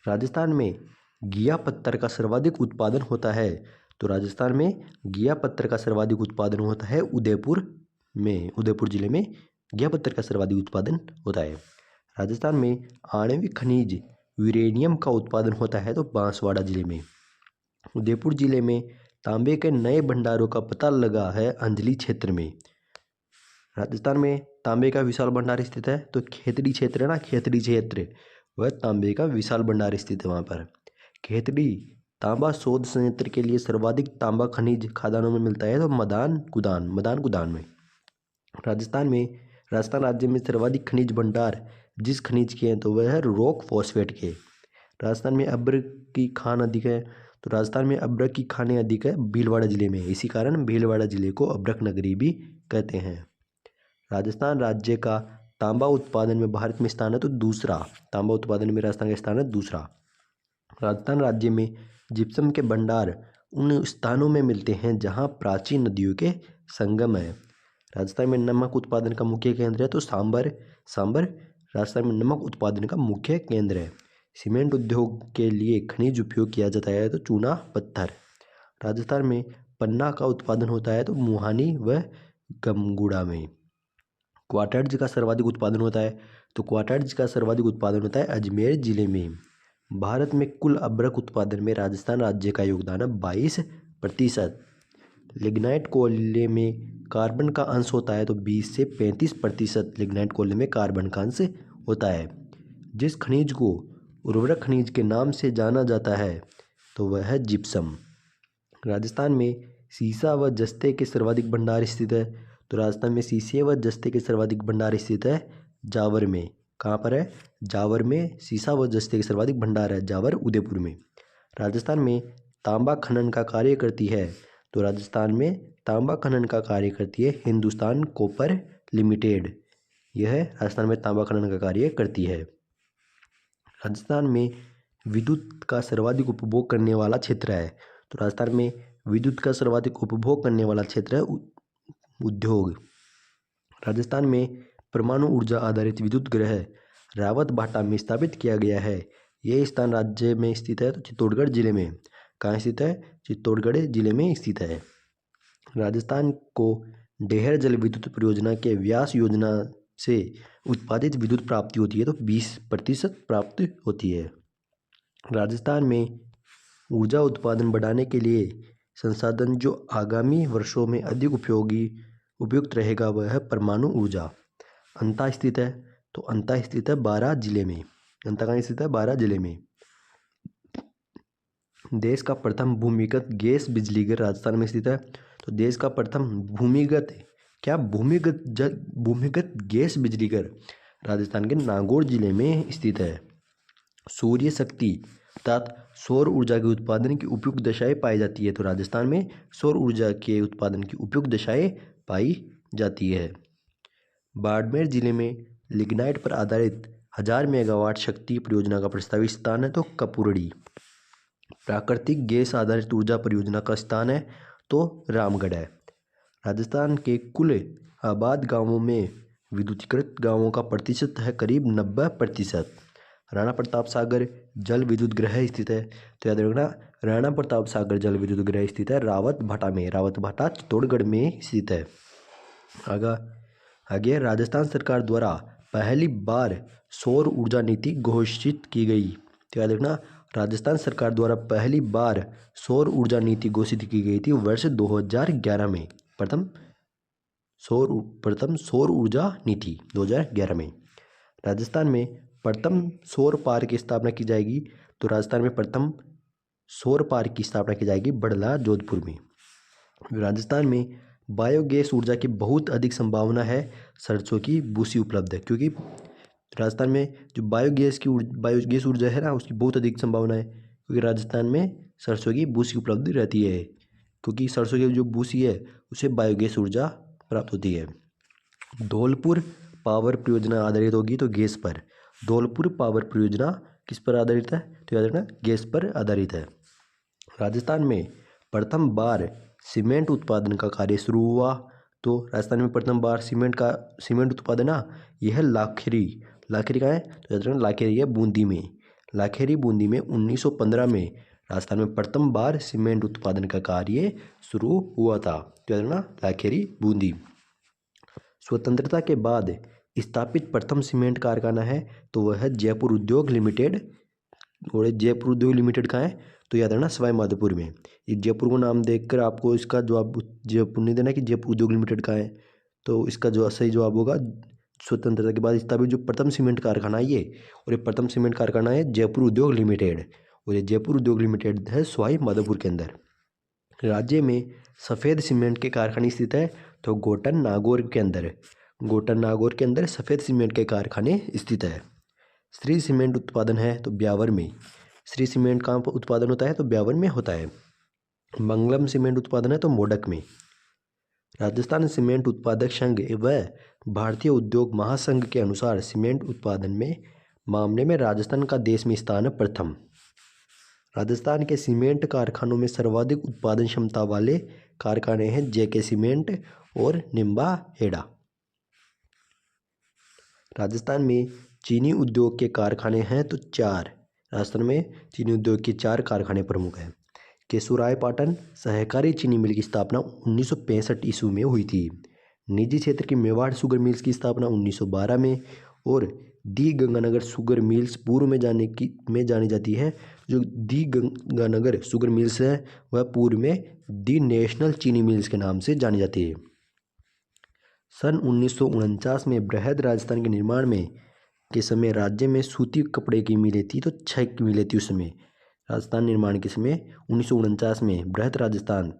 राजस्थान में घिया पत्थर का सर्वाधिक उत्पादन होता है तो राजस्थान में घिया पत्थर का सर्वाधिक उत्पादन होता है उदयपुर में। उदयपुर जिले में घिया पत्थर का सर्वाधिक उत्पादन होता है। राजस्थान में आणविक खनिज यूरेनियम का उत्पादन होता है तो बांसवाड़ा जिले में। उदयपुर जिले में तांबे के नए भंडारों का पता लगा है अंजली क्षेत्र में। राजस्थान में तांबे का विशाल भंडार स्थित है तो खेतड़ी क्षेत्र है ना, खेतड़ी क्षेत्र वह तांबे का विशाल भंडार स्थित है वहाँ पर। खेतड़ी तांबा शोध संयंत्र के लिए सर्वाधिक तांबा खनिज खादानों में मिलता है तो मदान गुदान में। राजस्थान राज्य में सर्वाधिक खनिज भंडार जिस खनिज के हैं तो वह है रॉक फॉस्फेट के। राजस्थान में अब्र की खान अधिक है तो राजस्थान में अब्रक की खानें अधिक है भीलवाड़ा जिले में। इसी कारण भीलवाड़ा जिले को अब्रक नगरी भी कहते हैं। राजस्थान राज्य का तांबा उत्पादन में भारत में स्थान है तो दूसरा। तांबा उत्पादन में राजस्थान का स्थान है दूसरा। राजस्थान राज्य में जिप्सम के भंडार उन स्थानों में मिलते हैं जहां प्राचीन नदियों के संगम है। राजस्थान में नमक उत्पादन का मुख्य केंद्र है तो सांबर राजस्थान में नमक उत्पादन का मुख्य केंद्र है। सीमेंट उद्योग के लिए खनिज उपयोग किया जाता है तो चूना पत्थर। राजस्थान में पन्ना का उत्पादन होता है तो मुहानी व गमगुड़ा में। क्वार्टर्ज का सर्वाधिक उत्पादन होता है तो क्वार्टर्ज का सर्वाधिक उत्पादन होता है अजमेर जिले में। भारत में कुल अभ्रक उत्पादन में राजस्थान राज्य का योगदान है 22%। लिग्नाइट कोयले में कार्बन का अंश होता है तो 20 से 35% लिग्नाइट कोयले में कार्बन का अंश होता है। जिस खनिज को उर्वरक खनिज के नाम से जाना जाता है तो वह है जिप्सम। राजस्थान में सीसा व जस्ते के सर्वाधिक भंडार स्थित है तो राजस्थान में सीसे व जस्ते के सर्वाधिक भंडार स्थित है जावर में। कहाँ पर है? जावर में सीसा व जस्ते के सर्वाधिक भंडार है, जावर उदयपुर में। राजस्थान में तांबा खनन का कार्य करती है तो राजस्थान में तांबा खनन का कार्य करती है हिंदुस्तान कॉपर लिमिटेड। यह राजस्थान में तांबा खनन का कार्य करती है। राजस्थान में विद्युत का सर्वाधिक उपभोग करने वाला क्षेत्र है तो राजस्थान में विद्युत का सर्वाधिक उपभोग करने वाला क्षेत्र है उद्योग। राजस्थान में परमाणु ऊर्जा आधारित विद्युत गृह रावत भाटा में स्थापित किया गया है। यह स्थान राज्य में स्थित है तो चित्तौड़गढ़ जिले में। कहाँ स्थित है? चित्तौड़गढ़ जिले में स्थित है। राजस्थान को डेहर जल विद्युत परियोजना के व्यास योजना से उत्पादित विद्युत प्राप्ति होती है तो 20% प्राप्त होती है। राजस्थान में ऊर्जा उत्पादन बढ़ाने के लिए संसाधन जो आगामी वर्षों में अधिक उपयुक्त रहेगा वह है परमाणु ऊर्जा। अंता स्थित है तो अंता स्थित है बारां जिले में। अंता कहाँ स्थित है? बारां जिले में। देश का प्रथम भूमिगत गैस बिजली घर राजस्थान में स्थित है तो देश का प्रथम भूमिगत गैस बिजली घर राजस्थान के नागौर जिले में स्थित है। सूर्य शक्ति अर्थात सौर ऊर्जा के उत्पादन की उपयुक्त दशाएं पाई जाती है तो राजस्थान में सौर ऊर्जा के उत्पादन की उपयुक्त दशाएं पाई जाती है। बाड़मेर जिले में लिग्नाइट पर आधारित 1000 मेगावाट शक्ति परियोजना का प्रस्तावित स्थान है तो कपूरड़ी। प्राकृतिक गैस आधारित ऊर्जा परियोजना का स्थान है तो रामगढ़ है। राजस्थान के कुल आबाद गांवों में विद्युतीकृत गांवों का प्रतिशत है करीब 90%। राणा प्रताप सागर जल विद्युत गृह स्थित है तो याद रखना राणा प्रताप सागर जल विद्युत गृह स्थित है रावत भाटा में। रावत भाटा चित्तौड़गढ़ में स्थित है। आगे राजस्थान सरकार द्वारा पहली बार सौर ऊर्जा नीति घोषित की गई तो याद रखना राजस्थान सरकार द्वारा पहली बार सौर ऊर्जा नीति घोषित की गई थी वर्ष 2011 में। प्रथम सौर ऊर्जा नीति 2011 में। राजस्थान में प्रथम सौर पार्क की स्थापना की जाएगी तो राजस्थान में प्रथम सौर पार्क की स्थापना की जाएगी बड़ला जोधपुर में। राजस्थान में बायोगैस ऊर्जा की बहुत अधिक संभावना है। सरसों की भूसी उपलब्ध है क्योंकि राजस्थान में जो बायोगैस ऊर्जा है ना उसकी बहुत अधिक संभावना है क्योंकि राजस्थान में सरसों की भूसी उपलब्ध रहती है क्योंकि सरसों की जो भूसी है उसे बायोगैस ऊर्जा प्राप्त होती है। धौलपुर पावर परियोजना आधारित होगी तो गैस पर। धौलपुर पावर परियोजना किस पर आधारित है तो याद रखना गैस पर आधारित है। राजस्थान में प्रथम बार सीमेंट उत्पादन का कार्य शुरू हुआ तो राजस्थान में प्रथम बार सीमेंट उत्पादन ना यह है लाखेरी कहाँ है तो याद रखना लाखेरी है बूंदी में। लाखेरी बूंदी में 1915 में राजस्थान में प्रथम बार सीमेंट उत्पादन का कार्य शुरू हुआ था तो याद रखना लाखेरी बूंदी। स्वतंत्रता के बाद स्थापित प्रथम सीमेंट कारखाना है तो वह है जयपुर उद्योग लिमिटेड। और जयपुर उद्योग लिमिटेड कहाँ है तो याद रखना सवाई माधोपुर में। ये जयपुर को नाम देखकर आपको इसका जवाब जयपुर नहीं देना कि जयपुर उद्योग लिमिटेड कहाँ है, तो इसका जो सही जवाब होगा स्वतंत्रता के बाद स्थापित जो प्रथम सीमेंट कारखाना है ये, और ये प्रथम सीमेंट कारखाना है जयपुर उद्योग लिमिटेड, और ये जयपुर उद्योग लिमिटेड है सवाई माधोपुर के अंदर। राज्य में सफ़ेद सीमेंट के कारखाने स्थित है तो गोटन नागौर के अंदर सफ़ेद सीमेंट के कारखाने स्थित है। श्री सीमेंट उत्पादन है तो ब्यावर में। श्री सीमेंट कहाँ पर उत्पादन होता है तो ब्यावर में होता है। मंगलम सीमेंट उत्पादन है तो मोडक में। राजस्थान सीमेंट उत्पादक संघ व भारतीय उद्योग महासंघ के अनुसार सीमेंट उत्पादन में मामले में राजस्थान का देश में स्थान है प्रथम। राजस्थान के सीमेंट कारखानों में सर्वाधिक उत्पादन क्षमता वाले कारखाने हैं जेके सीमेंट और निम्बा हेड़ा। राजस्थान में चीनी उद्योग के कारखाने हैं तो 4, राजस्थान में चीनी उद्योग के 4 कारखाने प्रमुख हैं। केशोरायपाटन सहकारी चीनी मिल की स्थापना 1965 ईस्वी में हुई थी। निजी क्षेत्र की मेवाड़ शुगर मिल्स की स्थापना 1912 में और दी गंगानगर शुगर मिल्स पूर्व में जानी जाती है। जो दी गंगानगर शुगर मिल्स है वह पूर्व में दी नेशनल चीनी मिल्स के नाम से जानी जाती है। सन 1949 में बृहद राजस्थान के निर्माण में के समय राज्य में सूती कपड़े की मिलें थी, तो 6 मिलें थी उस समय। राजस्थान निर्माण के समय 1949 में बृहद राजस्थान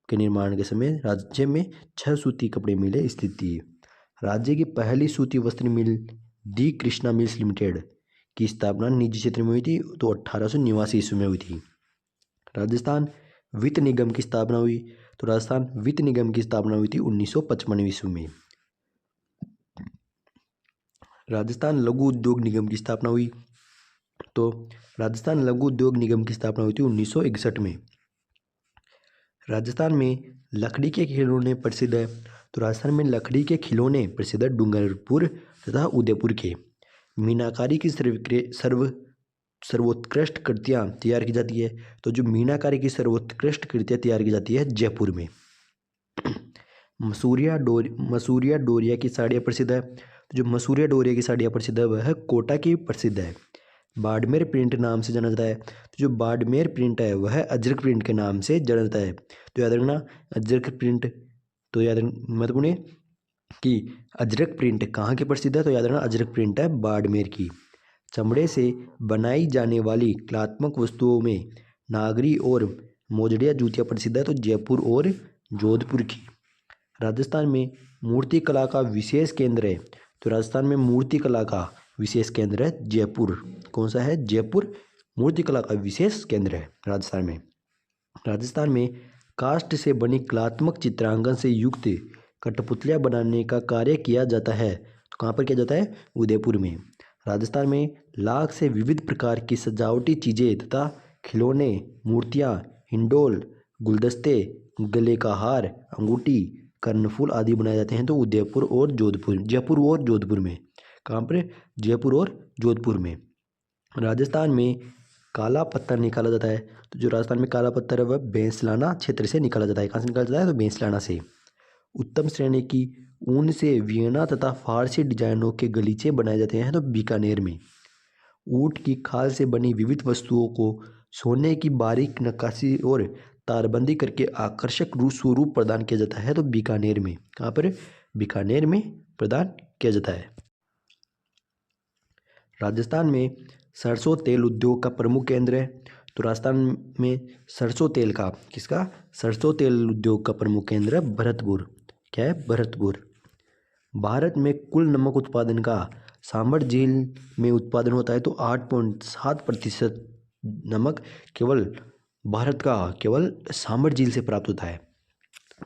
के निर्माण के समय राज्य में 6 सूती कपड़े मिलें स्थित थी। राज्य की पहली सूती वस्त्र मिल दी कृष्णा मिल्स लिमिटेड की स्थापना निजी क्षेत्र में हुई थी, तो 1889 ईस्वी में हुई थी। राजस्थान वित्त निगम की स्थापना हुई, तो राजस्थान वित्त निगम की स्थापना हुई थी 1955 ईस्वी में। राजस्थान लघु उद्योग निगम की स्थापना हुई, तो राजस्थान लघु उद्योग निगम की स्थापना हुई थी 1961 में। राजस्थान में लकड़ी के खिलौने प्रसिद्ध है, तो राजस्थान में लकड़ी के खिलौने प्रसिद्ध है डूंगरपुर तथा उदयपुर के। मीनाकारी की सर्वोत्कृष्ट कृतियाँ तैयार की जाती है, तो जो मीनाकारी की सर्वोत्कृष्ट कृतियाँ तैयार की जाती है जयपुर में। मसूरिया डोरिया की साड़ियाँ प्रसिद्ध है, तो जो मसूरिया डोरिया की साड़ियाँ प्रसिद्ध है वह कोटा की प्रसिद्ध है। बाड़मेर प्रिंट नाम से जाना जाता है, तो जो बाड़मेर प्रिंट है वह अजरक प्रिंट के नाम से जाना जाता है। तो याद रखना अजरक प्रिंट, तो याद महत्वपूर्ण है कि अजरक प्रिंट कहाँ की प्रसिद्ध है, तो याद रखना अजरक प्रिंट है बाड़मेर की। चमड़े से बनाई जाने वाली कलात्मक वस्तुओं में नागरी और मोजड़िया जूतियाँ प्रसिद्ध है, तो जयपुर और जोधपुर की। राजस्थान में मूर्ति कला का विशेष केंद्र है, तो राजस्थान में मूर्ति कला का विशेष केंद्र है जयपुर। कौन सा है? जयपुर मूर्ति कला का विशेष केंद्र है राजस्थान में। राजस्थान में काष्ठ से बनी कलात्मक चित्रांकन से युक्त कठपुतलियाँ बनाने का कार्य किया जाता है, तो कहाँ पर किया जाता है? उदयपुर में। राजस्थान में लाख से विविध प्रकार की सजावटी चीज़ें तथा खिलौने, मूर्तियाँ, हिंडोल, गुलदस्ते, गले का हार, अंगूठी, कर्णफूल आदि बनाए जाते हैं, तो उदयपुर और जोधपुर, जयपुर और जोधपुर में। कहाँ पर? जयपुर और जोधपुर में। राजस्थान में काला पत्थर निकाला जाता है, तो जो राजस्थान में काला पत्थर है वह बेंसलाना क्षेत्र से निकाला जाता है। कहाँ से निकाला जाता है? तो बेंसलाना से। उत्तम श्रेणी की ऊन से वियना तथा फारसी डिजाइनों के गलीचे बनाए जाते हैं, तो बीकानेर में। ऊँट की खाल से बनी विविध वस्तुओं को सोने की बारीक नक्काशी और तारबंदी करके आकर्षक स्वरूप प्रदान किया जाता है, तो बीकानेर में। कहाँ पर? बीकानेर में प्रदान किया जाता है। राजस्थान में सरसों तेल उद्योग का प्रमुख केंद्र है, तो राजस्थान में सरसों तेल का किसका? सरसों तेल उद्योग का प्रमुख केंद्र है भरतपुर। क्या है? भरतपुर। भारत में कुल नमक उत्पादन का सांभर झील में उत्पादन होता है, तो 8.7% नमक केवल भारत का केवल सांभर झील से प्राप्त होता है।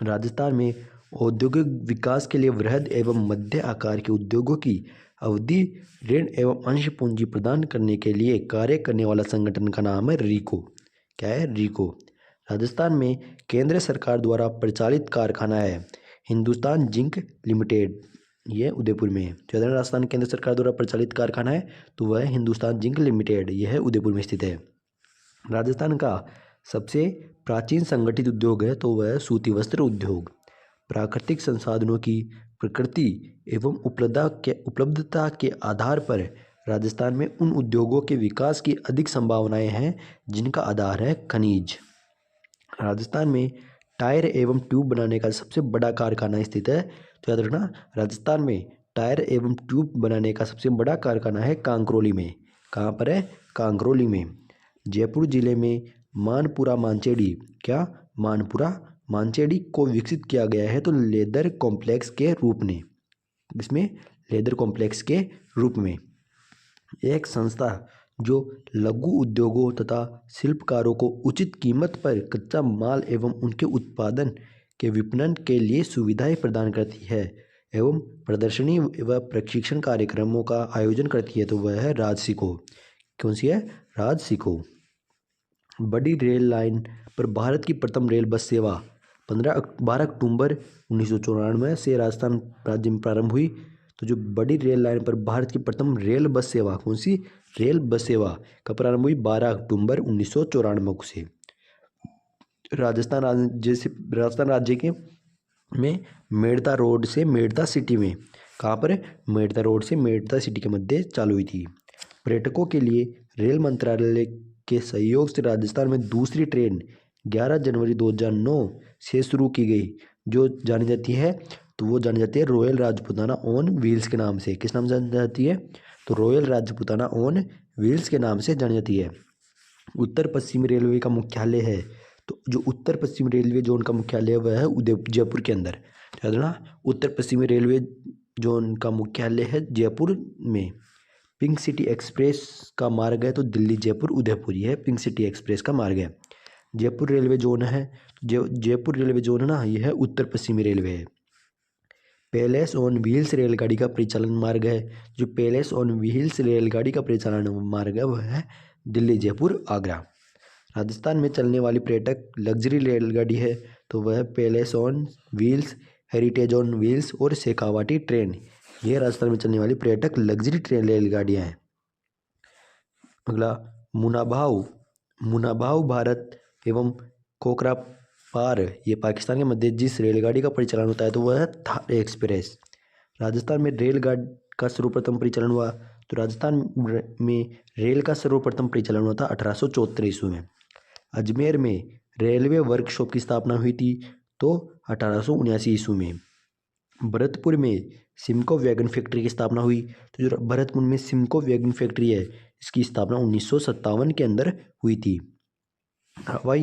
राजस्थान में औद्योगिक विकास के लिए वृहद एवं मध्य आकार के उद्योगों की अवधि ऋण एवं अंश पूंजी प्रदान करने के लिए कार्य करने वाला संगठन का नाम है रीको। क्या है? रीको। राजस्थान में केंद्र सरकार द्वारा परिचालित कारखाना है हिंदुस्तान जिंक लिमिटेड, यह उदयपुर में है। तो राजस्थान केंद्र सरकार द्वारा परिचालित कारखाना है, तो वह हिंदुस्तान जिंक लिमिटेड, यह उदयपुर में स्थित है। राजस्थान का सबसे प्राचीन संगठित उद्योग है, तो वह सूती वस्त्र उद्योग। प्राकृतिक संसाधनों की प्रकृति एवं उपलब्धता के आधार पर राजस्थान में उन उद्योगों के विकास की अधिक संभावनाएं हैं जिनका आधार है खनिज। राजस्थान में टायर एवं ट्यूब बनाने का सबसे बड़ा कारखाना स्थित है, तो याद रखना राजस्थान में टायर एवं ट्यूब बनाने का सबसे बड़ा कारखाना है कांकरोली में। कहाँ पर है? कांकरोली में। जयपुर जिले में मानपुरा मांचेड़ी, क्या? मानपुरा मांचेड़ी को विकसित किया गया है, तो लेदर कॉम्प्लेक्स के रूप में। इसमें लेदर कॉम्प्लेक्स के रूप में एक संस्था जो लघु उद्योगों तथा शिल्पकारों को उचित कीमत पर कच्चा माल एवं उनके उत्पादन के विपणन के लिए सुविधाएं प्रदान करती है एवं प्रदर्शनी व प्रशिक्षण कार्यक्रमों का आयोजन करती है, तो वह है राजसिको। कौन सी है? राजसिको। बड़ी रेल लाइन पर भारत की प्रथम रेल बस सेवा 12 अक्टूबर 1994 से राजस्थान राज्य में प्रारंभ हुई, तो जो बड़ी रेल लाइन पर भारत की प्रथम रेल बस सेवा, कौन सी रेल बस सेवा कब प्रारंभ हुई? 12 अक्टूबर 1994 से। राजस्थान राज्य के में मेड़ता रोड से मेड़ता सिटी में, कहाँ पर? मेड़ता रोड से मेड़ता सिटी के मध्य चालू हुई थी। पर्यटकों के लिए रेल मंत्रालय के सहयोग से राजस्थान में दूसरी ट्रेन 11 जनवरी 2009 से शुरू की गई, जो जानी जाती है, तो वो जानी जाती है रॉयल राजपूताना ऑन व्हील्स के नाम से। किस नाम से जानी जाती है? तो रॉयल राजपूताना ऑन व्हील्स के नाम से जानी जाती है। उत्तर पश्चिमी रेलवे का मुख्यालय है, तो जो उत्तर पश्चिमी रेलवे जोन का मुख्यालय है वह है जयपुर के अंदर। याद रखना, उत्तर पश्चिमी रेलवे जोन का मुख्यालय है जयपुर में। पिंक सिटी एक्सप्रेस का मार्ग है, तो दिल्ली जयपुर उदयपुर, यह पिंक सिटी एक्सप्रेस का मार्ग है। जयपुर रेलवे जोन है, जयपुर रेलवे जोन है ना, यह है उत्तर पश्चिमी रेलवे है। पैलेस ऑन व्हील्स रेलगाड़ी का परिचालन मार्ग है, जो पैलेस ऑन व्हील्स रेलगाड़ी का परिचालन मार्ग है वह है दिल्ली जयपुर आगरा। राजस्थान में चलने वाली पर्यटक लग्जरी रेलगाड़ी है, तो वह palace on wheels, heritage on wheels और शेखावाटी ट्रेन, यह राजस्थान में चलने वाली पर्यटक लग्जरी ट्रेन रेलगाड़ियाँ हैं। अगला मुनाभाव, मुनाभाव भारत एवं कोकरापार, ये पाकिस्तान के मध्य जिस रेलगाड़ी का परिचालन होता है तो वह है थार एक्सप्रेस। राजस्थान में रेलगाड़ी का सर्वप्रथम परिचालन हुआ, तो राजस्थान में रेल का सर्वप्रथम परिचालन हुआ था 1874 ईस्वी में। अजमेर में रेलवे वर्कशॉप की स्थापना हुई थी, तो 1879 ईस्वी में। भरतपुर में सिमको वैगन फैक्ट्री की स्थापना हुई, तो जो भरतपुर में सिमको वैगन फैक्ट्री है इसकी स्थापना 1957 के अंदर हुई थी। हवाई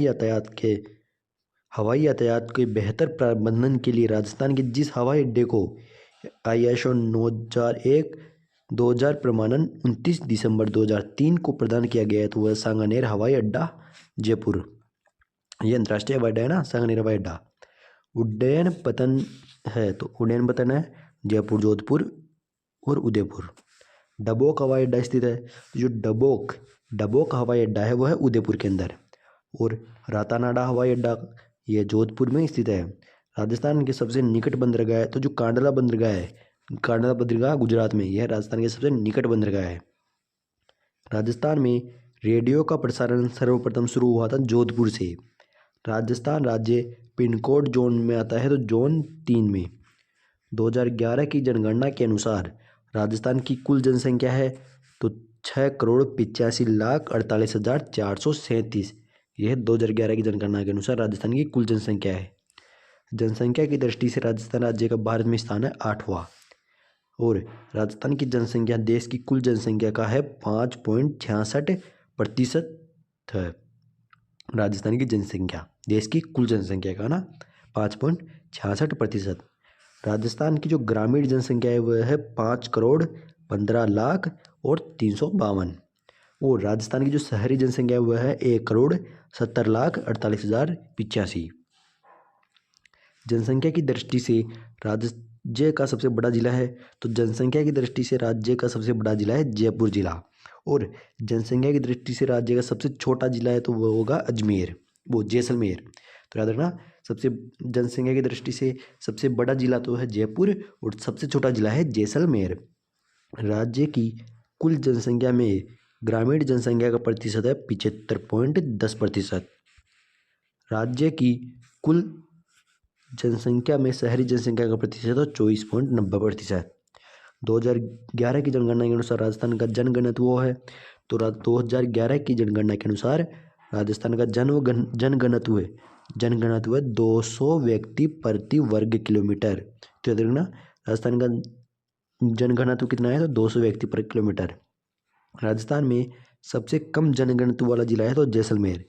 यातायात के बेहतर प्रबंधन के लिए राजस्थान के जिस हवाई अड्डे को ISO 9001-2000 प्रमाणन 29 दिसंबर 2003 को प्रदान किया गया है, तो वह सांगानेर हवाई अड्डा जयपुर, ये अंतर्राष्ट्रीय हवाई अड्डा है ना, सांगानेर हवाई अड्डा। उड्डयन पतन है, तो उड्डयन पतन है जयपुर, जोधपुर और उदयपुर। डबोक हवाई अड्डा स्थित है, जो डबोक हवाई अड्डा है वह है उदयपुर के अंदर। और रातानाडा हवाई अड्डा यह जोधपुर में स्थित है। राजस्थान के सबसे निकट बंदरगाह है, तो जो कांडला बंदरगाह है, कांडला बंदरगाह गुजरात में, यह राजस्थान के सबसे निकट बंदरगाह है। राजस्थान में रेडियो का प्रसारण सर्वप्रथम शुरू हुआ था जोधपुर से। राजस्थान राज्य पिन कोड जोन में आता है, तो जोन 3 में। 2011 की जनगणना के अनुसार राजस्थान की कुल जनसंख्या है, तो 6,85,48,437, यह 2011 की जनगणना के अनुसार राजस्थान की कुल जनसंख्या है। जनसंख्या की दृष्टि से राजस्थान राज्य का भारत में स्थान है 8वां, और राजस्थान की जनसंख्या देश की कुल जनसंख्या का है 5.66% है। राजस्थान की जनसंख्या देश की कुल जनसंख्या का ना 5.66%। राजस्थान की जो ग्रामीण जनसंख्या है वह है 5,15,03,52, और राजस्थान की जो शहरी जनसंख्या है वह है 1,70,48,085। जनसंख्या की दृष्टि से राज्य का सबसे बड़ा जिला है, तो जनसंख्या की दृष्टि से राज्य का सबसे बड़ा जिला है जयपुर जिला, और जनसंख्या की दृष्टि से राज्य का सबसे छोटा जिला है तो वह होगा अजमेर, वो जैसलमेर। तो याद रखना, सबसे जनसंख्या की दृष्टि से सबसे बड़ा जिला तो है जयपुर और सबसे छोटा जिला है जैसलमेर। राज्य की कुल जनसंख्या में ग्रामीण जनसंख्या का प्रतिशत है 75.10%। राज्य की कुल जनसंख्या में शहरी जनसंख्या का प्रतिशत है 24.90%। 2011 की जनगणना के अनुसार राजस्थान का जनघनत्व है, तो 2011 की जनगणना के अनुसार राजस्थान का जनघनत्व है 200 व्यक्ति प्रति वर्ग किलोमीटर। तो याद रखना, राजस्थान का जनघनत्व कितना है, तो 200 व्यक्ति पर किलोमीटर। राजस्थान में सबसे कम जनघनत्व वाला जिला है तो जैसलमेर।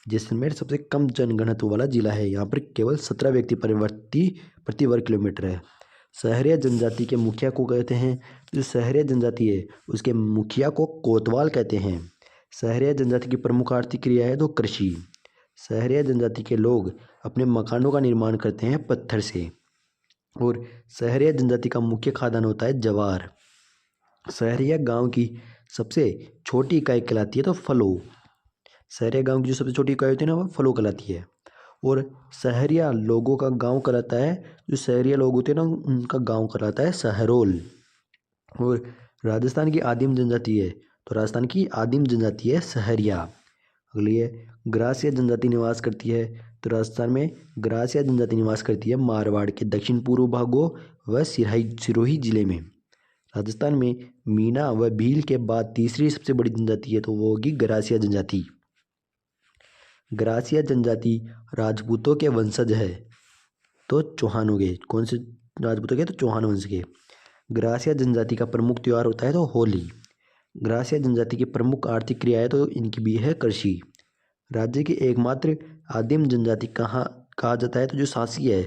जैसलमेर सबसे कम जनघनत्व वाला जिला है, यहाँ पर केवल 17 व्यक्ति प्रति वर्ग किलोमीटर है। सहरिया जनजाति के मुखिया को कहते हैं, जो सहरिया जनजाति है उसके मुखिया को कोतवाल कहते हैं। सहरिया जनजाति की प्रमुख आर्थिक क्रिया है तो कृषि। सहरिया जनजाति के लोग अपने मकानों का निर्माण करते हैं पत्थर से, और सहरिया जनजाति का मुख्य खाद्यान्न होता है जवार। सहरिया गांव की सबसे छोटी इकाई कहलाती है तो फलो। सहरिया गांव की जो सबसे छोटी इकाई होती है ना, वह फलो कहलाती है। और सहरिया लोगों का गांव कहलाता है, जो सहरिया लोग होते हैं ना उनका गांव कहलाता है सहरोल। और राजस्थान की आदिम जनजाति है, तो राजस्थान की आदिम जनजाति है सहरिया। अगली है ग्रासिया जनजाति निवास करती है, तो राजस्थान में ग्रासिया जनजाति निवास करती है मारवाड़ के दक्षिण पूर्व भागों व सिरोही जिले में। राजस्थान में मीना व भील के बाद तीसरी सबसे बड़ी जनजाति है, तो वो होगी ग्रासिया जनजाति। ग्रासिया जनजाति राजपूतों के वंशज है, तो चौहान हो गए। कौन से राजपूतों के? तो चौहान वंश के। ग्रासिया जनजाति का प्रमुख त्यौहार होता है तो होली। ग्रासिया जनजाति की प्रमुख आर्थिक क्रियाएं तो इनकी भी है कृषि। राज्य की एकमात्र आदिम जनजाति कहा जाता है, तो जो सासी है,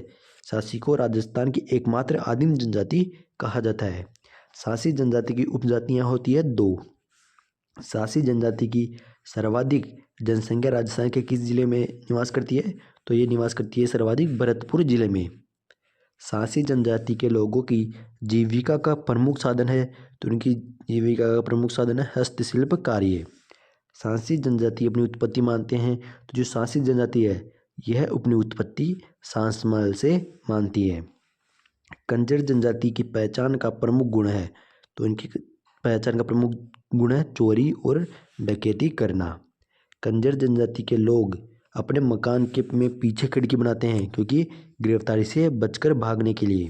सासी को राजस्थान की एकमात्र आदिम जनजाति कहा जाता है। सासी जनजाति की उपजातियां होती है 2। सासी जनजाति की सर्वाधिक जनसंख्या राजस्थान के किस जिले में निवास करती है? तो ये निवास करती है सर्वाधिक भरतपुर जिले में। सासी जनजाति के लोगों की जीविका का प्रमुख साधन है, तो उनकी जीविका का प्रमुख साधन है हस्तशिल्प कार्य। सासी जनजाति अपनी उत्पत्ति मानते हैं, तो जो सासी जनजाति है यह अपनी उत्पत्ति सांसमहल से मानती है। कंजर जनजाति की पहचान का प्रमुख गुण है, तो इनकी पहचान का प्रमुख गुण है चोरी और डकैती करना। कंजर जनजाति के लोग अपने मकान के में पीछे खिड़की बनाते हैं, क्योंकि गिरफ्तारी से बचकर भागने के लिए।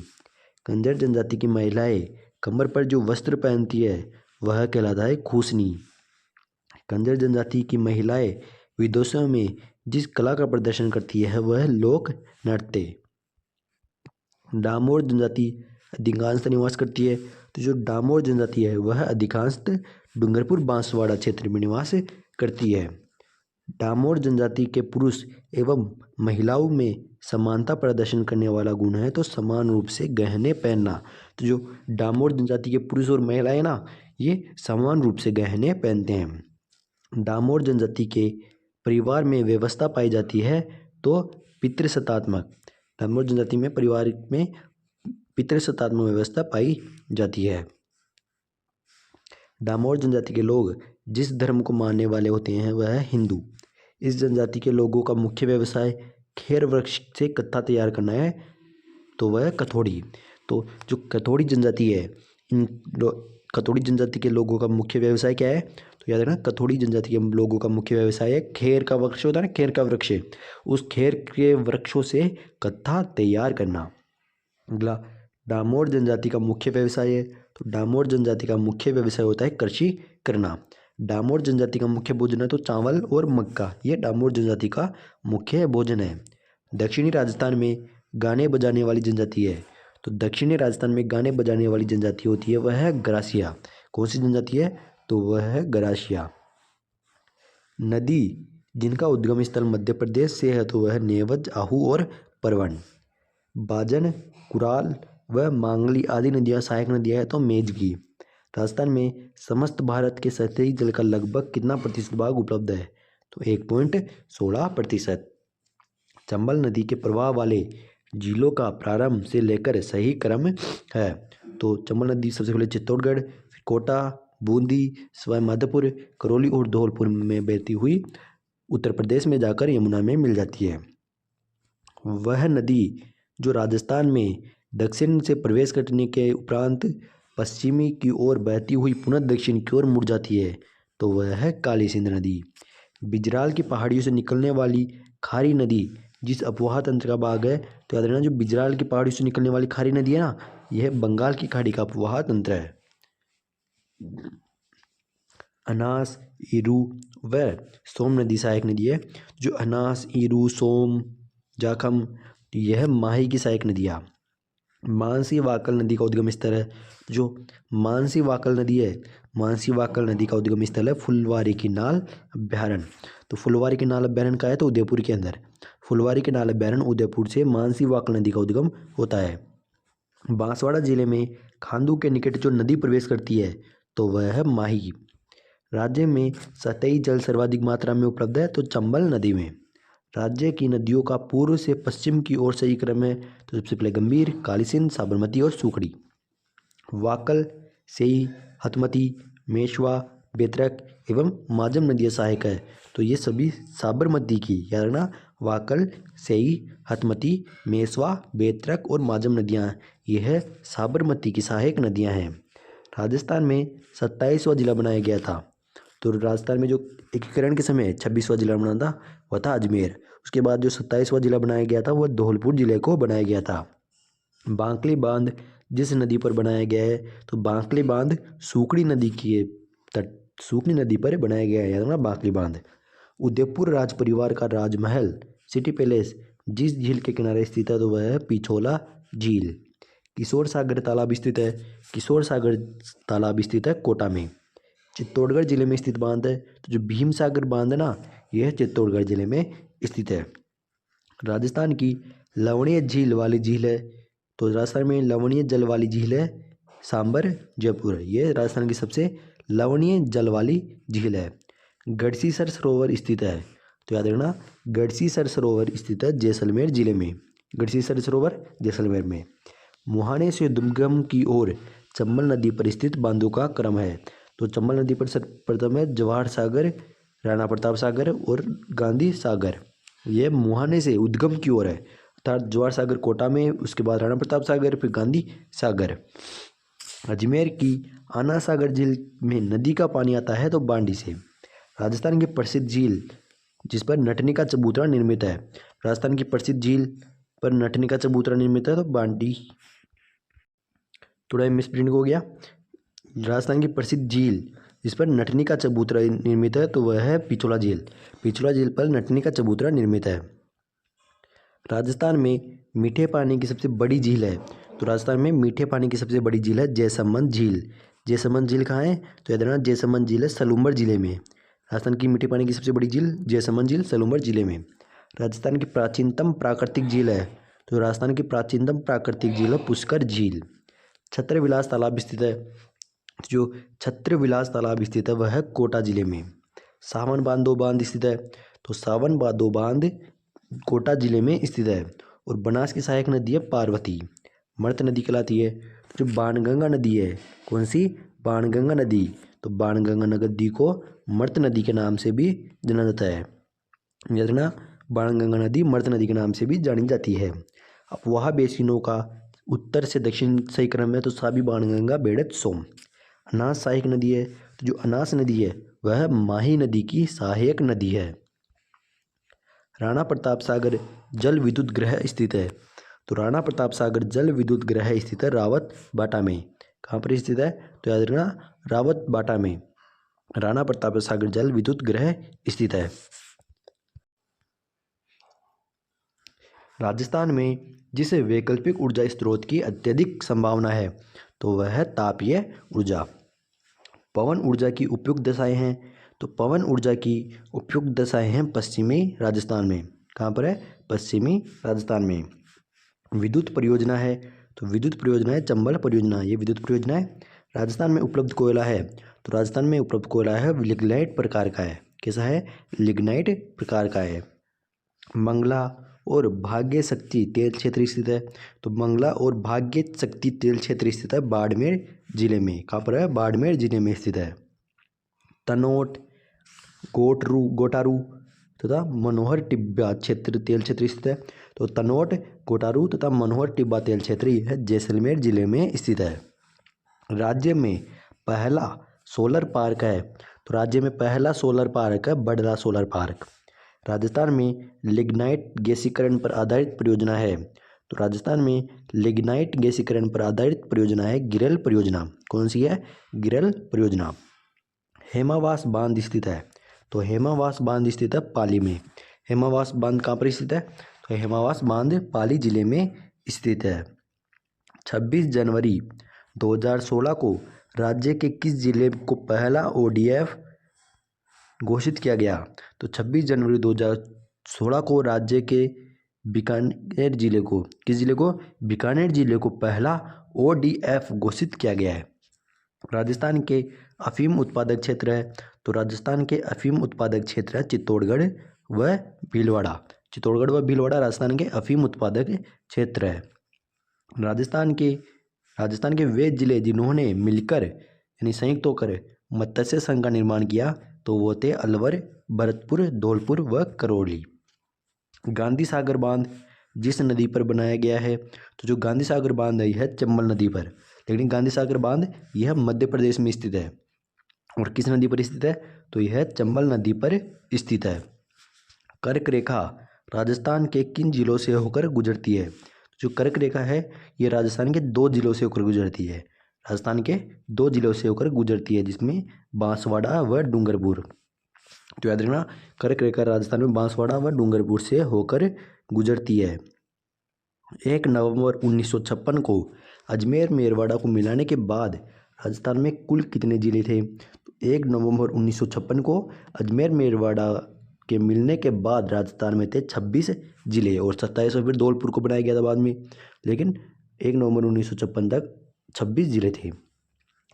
कंजर जनजाति की महिलाएं कमर पर जो वस्त्र पहनती है वह कहलाता है खूसनी। कंजर जनजाति की महिलाएं विदेशों में जिस कला का प्रदर्शन करती है वह लोक नृत्य। डामोर जनजाति अधिकांशतः निवास करती है, तो जो डामोर जनजाति है वह अधिकांशतः डूंगरपुर बांसवाड़ा क्षेत्र में निवास करती है। डामोर जनजाति के पुरुष एवं महिलाओं में समानता प्रदर्शन करने वाला गुण है, तो समान रूप से गहने पहनना। तो जो डामोर जनजाति के पुरुष और महिलाएं ना, ये समान रूप से गहने पहनते हैं। डामोर जनजाति के परिवार में व्यवस्था पाई जाती है तो पितृसत्तात्मक। डामोर जनजाति में परिवार में पितृसत्तात्मक व्यवस्था पाई जाती है। डामोर जनजाति के लोग जिस धर्म को मानने वाले होते हैं वह है हिंदू। इस जनजाति के लोगों का मुख्य व्यवसाय खेर वृक्ष से कत्था तैयार करना है, तो वह कथोड़ी। तो जो कथोड़ी जनजाति है, कथोड़ी जनजाति के लोगों का मुख्य व्यवसाय क्या है? तो याद रखना, कथोड़ी जनजाति के लोगों का मुख्य व्यवसाय है खेर का वृक्ष होता है ना, खेर का वृक्ष, उस खेर के वृक्षों से कत्था तैयार करना। अगला, डामोर जनजाति का मुख्य व्यवसाय है, तो डामोर जनजाति का मुख्य व्यवसाय होता है कृषि करना। डामोर जनजाति का मुख्य भोजन है तो चावल और मक्का, ये डामोर जनजाति का मुख्य भोजन है। दक्षिणी राजस्थान में गाने बजाने वाली जनजाति है, तो दक्षिणी राजस्थान में गाने बजाने वाली जनजाति होती है वह है ग्रासिया। कौन सी जनजाति है? तो वह है ग्रासिया। नदी जिनका उद्गम स्थल मध्य प्रदेश से है तो वह नेवज, आहू और परवन। बाजन, कुराल व मांगली आदि नदियाँ सहायक नदियाँ हैं तो मेजगी। राजस्थान में समस्त भारत के सतही जल का लगभग कितना प्रतिशत भाग उपलब्ध है? तो 1.16%। चंबल नदी के प्रवाह वाले जिलों का प्रारंभ से लेकर सही क्रम है, तो चंबल नदी सबसे पहले चित्तौड़गढ़, फिर कोटा, बूंदी, सवाई माधोपुर, करौली और धौलपुर में बहती हुई उत्तर प्रदेश में जाकर यमुना में मिल जाती है। वह नदी जो राजस्थान में दक्षिण से प्रवेश करने के उपरांत पश्चिमी की ओर बहती हुई पुनः दक्षिण की ओर मुड़ जाती है, तो वह है काली सिंध नदी। बिजराल की पहाड़ियों से निकलने वाली खारी नदी जिस अपवाह तंत्र का भाग है, तो याद रखना, जो बिजराल की पहाड़ियों से निकलने वाली खारी नदी है ना, यह बंगाल की खाड़ी का अपवाह तंत्र है। अनास, ईरू व सोम नदी सहायक नदी है। जो अनास, ईरू, सोम, जाखम, यह माही की सहायक नदियाँ। मानसी वाकल नदी का उद्गम स्थल है। जो मानसी वाकल नदी है, मानसी वाकल नदी का उद्गम स्थल है फुलवारी की नाल अभ्यारण्य। तो फुलवारी की नाल अभ्यारण्य का है तो उदयपुर के अंदर। फुलवारी की नाल अभ्यारण्य उदयपुर से मानसी वाकल नदी का उद्गम होता है। बांसवाड़ा जिले में खांदू के निकट जो नदी प्रवेश करती है तो वह है माही। राज्य में सतही जल सर्वाधिक मात्रा में उपलब्ध है तो चंबल नदी में। राज्य की नदियों का पूर्व से पश्चिम की ओर सही क्रम है, तो सबसे पहले गंभीर, काली सिंध, साबरमती और सूखड़ी। वाकल, सेई, हथमती, मेशवा, बेतरक एवं माजम नदियाँ सहायक है, तो ये सभी साबरमती की, याद रखना, वाकल, सेई, हथमती, मेशवा, बेतरक और माजम नदियाँ, यह साबरमती की सहायक नदियाँ हैं। राजस्थान में 27वां जिला बनाया गया था। तो राजस्थान में जो एकीकरण के समय 26वां जिला बना था वह था अजमेर। उसके बाद जो 27वां जिला बनाया गया था वह धौलपुर जिले को बनाया गया था। बांकली बांध जिस नदी पर बनाया गया है, तो बांकली बांध सूखड़ी नदी की तट सूखड़ी नदी पर बनाया गया है, याद रखना बांकली बांध। उदयपुर राज परिवार का राजमहल सिटी पैलेस जिस झील के किनारे स्थित है, तो वह है पिछोला झील। किशोर सागर तालाब स्थित है, किशोर सागर तालाब स्थित है कोटा में। चित्तौड़गढ़ जिले में स्थित बांध है, तो जो भीम सागर बांध है ना, यह चित्तौड़गढ़ जिले में स्थित है। राजस्थान की लवणीय झील वाली झील है, तो राजस्थान में लवणीय जल वाली झील है सांबर जयपुर। ये राजस्थान की सबसे लवणीय जल वाली झील है। गढ़सीसर सरोवर स्थित है, तो याद रखना गढ़सीसर सरोवर स्थित है जैसलमेर जिले में। गढ़सीसर सरोवर जैसलमेर में। मुहाने से दुर्गम की ओर चंबल नदी पर स्थित बांधों का क्रम है, तो चंबल नदी पर सर्वप्रथम है जवाहर सागर, राणा प्रताप सागर और गांधी सागर। ये मुहाने से उद्गम की ओर है, अर्थात जवाहर सागर कोटा में, उसके बाद राणा प्रताप सागर, फिर गांधी सागर। अजमेर की आना सागर झील में नदी का पानी आता है तो बांडी से। राजस्थान की प्रसिद्ध झील जिस पर नटनी का चबूतरा निर्मित है, राजस्थान की प्रसिद्ध झील पर नटनी का चबूतरा निर्मित है तो बांडी। थोड़ा मिसप्रिंट हो गया। राजस्थान की प्रसिद्ध झील जिस पर नटनी का चबूतरा निर्मित है तो वह है पिछोला झील। पिछोला झील पर नटनी का चबूतरा निर्मित है। राजस्थान में मीठे पानी की सबसे बड़ी झील है, तो राजस्थान में मीठे पानी की सबसे बड़ी झील है जयसमंद झील। जयसमंद झील कहाँ है, तो याद रखना जयसमंद झील है सलूम्बर जिले में। राजस्थान की मीठे पानी की सबसे बड़ी झील जयसमंद झील सलूम्बर जिले में। राजस्थान की प्राचीनतम प्राकृतिक झील है, तो राजस्थान की प्राचीनतम प्राकृतिक झील है पुष्कर झील। छत्रविलास तालाब स्थित है, जो छत्रविलास तालाब स्थित है वह है कोटा जिले में। सावन बांधो बांध स्थित है, तो सावन बांधो बांध कोटा जिले में स्थित है। और बनास की सहायक नदी है पार्वती। मर्त नदी कहलाती है। जो बाणगंगा नदी है, कौन सी, बाणगंगा नदी, तो बाणगंगा नदी को मर्त नदी के नाम से भी जाना जाता है। याद रखना बाणगंगा नदी मर्त नदी के नाम से भी जानी जाती है। अब वहाँ बेसिनों का उत्तर से दक्षिण सही क्रम है, तो साबी बाणगंगा बेड़त सोम। अनास सहायक नदी है, तो जो अनास नदी है वह माही नदी की सहायक नदी है। राणा प्रताप सागर जल विद्युत गृह स्थित है, तो राणा प्रताप सागर जल विद्युत गृह स्थित है रावत बाटा में। कहाँ पर स्थित है, तो याद रखना रावत बाटा में राणा प्रताप सागर जल विद्युत गृह स्थित है। राजस्थान में जिस वैकल्पिक ऊर्जा स्रोत की अत्यधिक संभावना है, तो वह है तापीय ऊर्जा। पवन ऊर्जा की उपयुक्त दशाएं हैं, तो पवन ऊर्जा की उपयुक्त दशाएं हैं पश्चिमी राजस्थान में। कहाँ पर है, पश्चिमी राजस्थान में। विद्युत परियोजना है, तो विद्युत परियोजना है चंबल परियोजना। ये विद्युत परियोजना है। राजस्थान में उपलब्ध कोयला है, तो राजस्थान में उपलब्ध कोयला है लिग्नाइट प्रकार का है। कैसा है, लिग्नाइट प्रकार का है। मंगला और भाग्य शक्ति तेल क्षेत्र स्थित है, तो मंगला और भाग्य शक्ति तेल क्षेत्र स्थित है बाड़मेर जिले में। कहाँ पर है, बाड़मेर जिले में स्थित है। तनोट, गोटारू तथा मनोहर टिब्बा क्षेत्र तेल क्षेत्र स्थित है, तो तनोट, गोटारू तथा मनोहर टिब्बा तेल क्षेत्र यह जैसलमेर जिले में स्थित है। राज्य में पहला सोलर पार्क है, तो राज्य में पहला सोलर पार्क है बड़ला सोलर पार्क। राजस्थान में लिग्नाइट गैसीकरण पर आधारित परियोजना है, तो राजस्थान में लिग्नाइट गैसीकरण पर आधारित परियोजना है गिरल परियोजना। कौन सी है, गिरल परियोजना। हेमावास बांध स्थित है, तो हेमावास बांध स्थित है पाली में। हेमावास बांध कहाँ पर स्थित है, तो हेमावास बांध पाली जिले में स्थित है। 26 जनवरी 2016 को राज्य के किस जिले को पहला ODF घोषित किया गया, तो 26 जनवरी 2016 को राज्य के बीकानेर जिले को, किस जिले को, बीकानेर जिले को पहला ODF घोषित किया गया है। राजस्थान के अफीम उत्पादक क्षेत्र है, तो राजस्थान के अफीम उत्पादक क्षेत्र है चित्तौड़गढ़ व भीलवाड़ा। चित्तौड़गढ़ व भीलवाड़ा राजस्थान के अफीम उत्पादक क्षेत्र है। राजस्थान के वे जिले जिन्होंने मिलकर यानी संयुक्त होकर मत्स्य संघ का निर्माण किया, तो वो थे अलवर, भरतपुर, धौलपुर व करौली। गांधी सागर बांध जिस नदी पर बनाया गया है, तो जो गांधी सागर बांध है यह चंबल नदी पर। लेकिन गांधी सागर बांध यह मध्य प्रदेश में स्थित है। और किस नदी पर स्थित है? तो यह चंबल नदी पर स्थित है। कर्क रेखा राजस्थान के किन जिलों से होकर गुजरती है? जो कर्क रेखा है ये राजस्थान के 2 जिलों से होकर गुजरती है। राजस्थान के 2 जिलों से होकर गुजरती है, जिसमें बांसवाड़ा व डूंगरपुर। तो याद रखना, कर्क रेखा राजस्थान में बांसवाड़ा व डूंगरपुर से होकर गुजरती है। 1 नवंबर 1956 को अजमेर मेरवाड़ा को मिलाने के बाद राजस्थान में कुल कितने जिले थे? तो 1 नवंबर 1956 को अजमेर मेरवाड़ा के मिलने के बाद राजस्थान में थे 26 जिले, और 27 में फिर धौलपुर को बनाया गया था बाद में, लेकिन 1 नवंबर 1956 तक 26 जिले थे।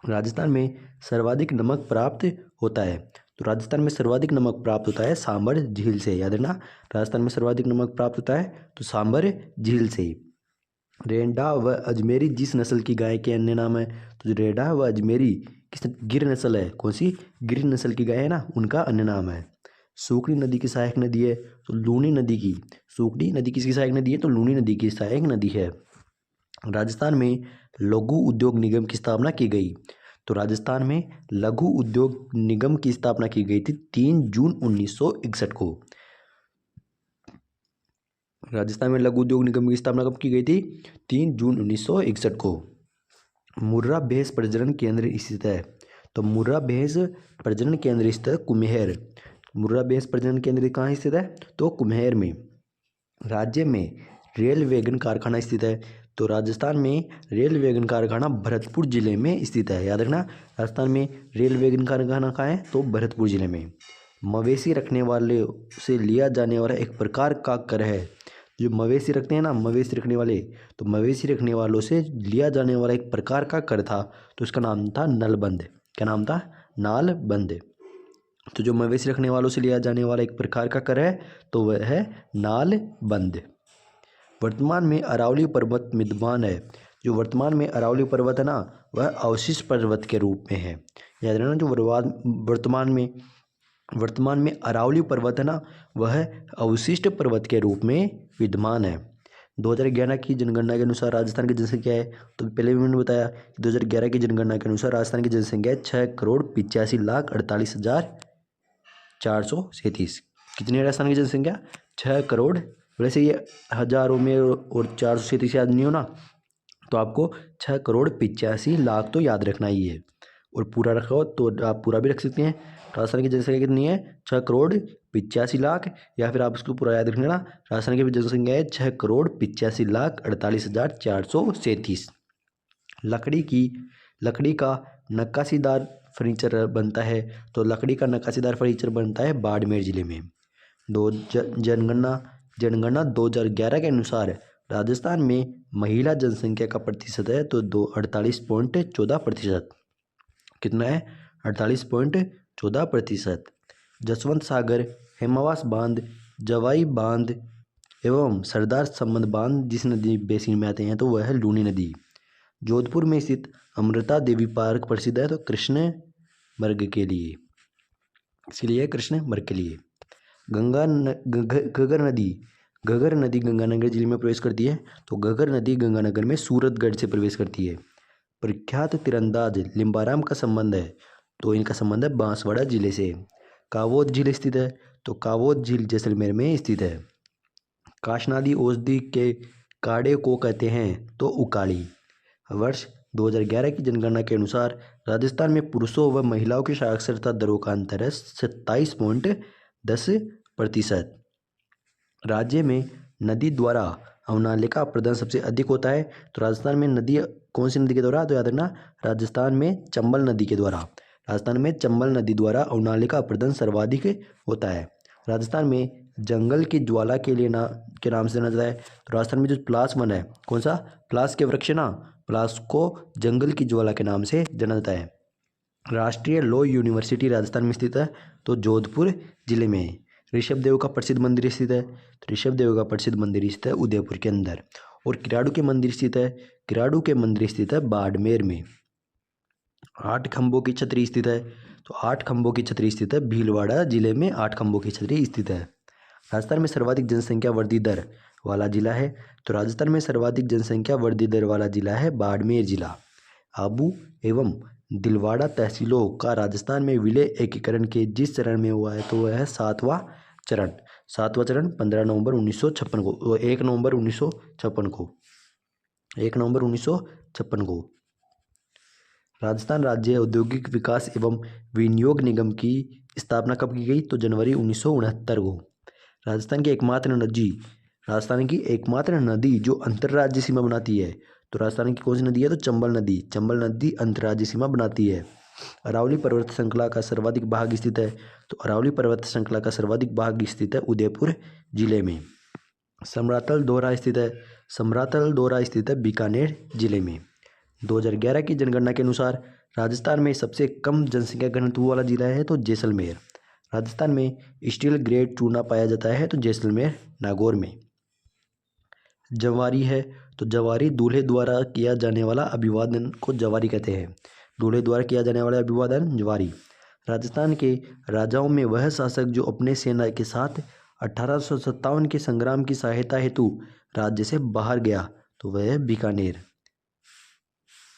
राजस्थान में सर्वाधिक नमक प्राप्त होता है। तो राजस्थान में सर्वाधिक नमक प्राप्त होता है सांबर झील से। याद रखना, राजस्थान में सर्वाधिक नमक प्राप्त होता है तो सांबर झील से। रेंडा व अजमेरी जिस नस्ल की गाय के अन्य नाम है, तो जो रेंडा व अजमेरी किस गिर नस्ल है, कौन सी गिर नस्ल की गाय है ना, उनका अन्य नाम है। सूखड़ी नदी की सहायक नदी है तो लूनी नदी की। सूखड़ी नदी किसकी सहायक नदी है? तो लूनी नदी की सहायक नदी है। राजस्थान में लघु उद्योग निगम की स्थापना की गई। तो राजस्थान में लघु उद्योग निगम की स्थापना की गई थी 3 जून 1961 को। राजस्थान में लघु उद्योग निगम की स्थापना कब की गई थी? 3 जून 1961 को। मुर्रा भैंस प्रजनन केंद्र स्थित है। तो मुर्रा भैंस प्रजनन केंद्र स्थित है कुम्हेर। मुर्रा भैंस प्रजनन केंद्र कहाँ स्थित है? तो कुम्हेर में। राज्य में रेल वैगन कारखाना स्थित है। तो राजस्थान में रेल वैगन कारखाना भरतपुर जिले में स्थित है। याद रखना, राजस्थान में रेल वैगन कारखाना कहाँ है? तो भरतपुर जिले में। मवेशी रखने वाले से लिया जाने वाला एक प्रकार का कर है। जो मवेशी रखते हैं ना, मवेशी रखने वाले, तो मवेशी रखने वालों से लिया जाने वाला एक प्रकार का कर था, तो उसका नाम था नलबंद। क्या नाम था? नालबंद। तो जो मवेशी रखने वालों से लिया जाने वाला एक प्रकार का कर है तो वह है नालबंद। वर्तमान में अरावली पर्वत विद्यमान है। जो वर्तमान में अरावली पर्वत है ना, वह अवशिष्ट पर्वत के रूप में है। याद रखना, जो वर्तमान में अरावली पर्वत है ना, वह अवशिष्ट पर्वत के रूप में विद्यमान है। 2011 की जनगणना के अनुसार राजस्थान की जनसंख्या है, तो पहले भी मैंने बताया कि 2011 की जनगणना के अनुसार राजस्थान की जनसंख्या है 6,85,48,437। कितनी है राजस्थान की जनसंख्या? 6 करोड़। वैसे ये हजारों में और 437 याद नहीं हो ना, तो आपको 6,85,00,000 तो याद रखना ही है, और पूरा रखो तो आप पूरा भी रख सकते हैं। राजस्थान की जनसंख्या कितनी है? 6,85,00,000, या फिर आप उसको पूरा याद रखना। राजस्थान की जनसंख्या है 6,85,48,437। लकड़ी का नक्काशीदार फर्नीचर बनता है। तो लकड़ी का नक्काशीदार फर्नीचर बनता है बाड़मेर जिले में। जनगणना 2011 के अनुसार राजस्थान में महिला जनसंख्या का प्रतिशत है तो 48.14%। कितना है? 48.14%। जसवंत सागर, हेमावास बांध, जवाई बांध एवं सरदार संबंध बांध जिस नदी बेसिन में आते हैं तो वह है लूनी नदी। जोधपुर में स्थित अमृता देवी पार्क प्रसिद्ध है तो कृष्ण मृग के लिए। इसके लिए कृष्ण मृग के लिए। घगर नदी गंगानगर जिले में प्रवेश करती है। तो घगर नदी गंगानगर में सूरतगढ़ से प्रवेश करती है। प्रख्यात तीरंदाज लिम्बाराम का संबंध है, तो इनका संबंध है बांसवाड़ा जिले से। कावोद झील स्थित है, तो कावोद झील जैसलमेर में स्थित है। काशनादी औषधि के काढ़े को कहते हैं तो उकाड़ी। वर्ष 2011 की जनगणना के अनुसार राजस्थान में पुरुषों व महिलाओं की साक्षरता दरों का अंतर है 27.10%। राज्य में नदी द्वारा अवनालिका प्रदान सबसे अधिक होता है। तो राजस्थान में नदी कौन सी नदी के द्वारा? तो याद रखना, राजस्थान में चंबल नदी के द्वारा। राजस्थान में चंबल नदी द्वारा अवनालिका प्रदान सर्वाधिक होता है। राजस्थान में जंगल की ज्वाला के नाम से जाना जाता है। तो राजस्थान में जो पलास वन है, कौन सा? पलास के वृक्ष ना, पलास को जंगल की ज्वाला के नाम से जाना जाता है। राष्ट्रीय लॉ यूनिवर्सिटी राजस्थान में स्थित है तो जोधपुर जिले में। ऋषभदेव का प्रसिद्ध मंदिर स्थित है, तो ऋषभदेव का प्रसिद्ध मंदिर स्थित है उदयपुर के अंदर। और किराड़ू के मंदिर स्थित है, किराड़ू के मंदिर स्थित है बाड़मेर में। 8 खंभों की छतरी स्थित है, तो 8 खंभों की छतरी स्थित है भीलवाड़ा जिले में। 8 खंभों की छतरी स्थित है। राजस्थान में सर्वाधिक जनसंख्या वृद्धि दर वाला जिला है, तो राजस्थान में सर्वाधिक जनसंख्या वृद्धि दर वाला जिला है बाड़मेर जिला। आबू एवं दिलवाड़ा तहसीलों का राजस्थान में विलय एकीकरण के जिस चरण में हुआ है तो वह है 7वां चरण। 7वां चरण 15 नवंबर 1956 को, 1 नवंबर 1956 को, 1 नवंबर 1956 को। राजस्थान राज्य औद्योगिक विकास एवं विनियोग निगम की स्थापना कब की गई? तो जनवरी 1969 को। राजस्थान की एकमात्र नदी जो अंतर्राज्यीय सीमा बनाती है, तो राजस्थान की कौन सी नदी है? तो चंबल नदी। चंबल नदी अंतर्राज्यीय सीमा बनाती है। अरावली पर्वत श्रृंखला का सर्वाधिक भाग स्थित है, तो अरावली पर्वत श्रृंखला का सर्वाधिक भाग स्थित है उदयपुर जिले में। समरातल दोहरा स्थित है बीकानेर जिले में। 2011 की जनगणना के अनुसार राजस्थान में सबसे कम जनसंख्या घनत्व वाला जिला है तो जैसलमेर। राजस्थान में स्टील ग्रेड चूना पाया जाता है तो जैसलमेर नागौर में। जवारी है, तो जवारी दूल्हे द्वारा किया जाने वाला अभिवादन को जवारी कहते हैं। दूल्हे द्वारा किया जाने वाला अभिवादन जवारी। राजस्थान के राजाओं में वह शासक जो अपने सेना के साथ 1857 के संग्राम की सहायता हेतु राज्य से बाहर गया, तो वह है बीकानेर।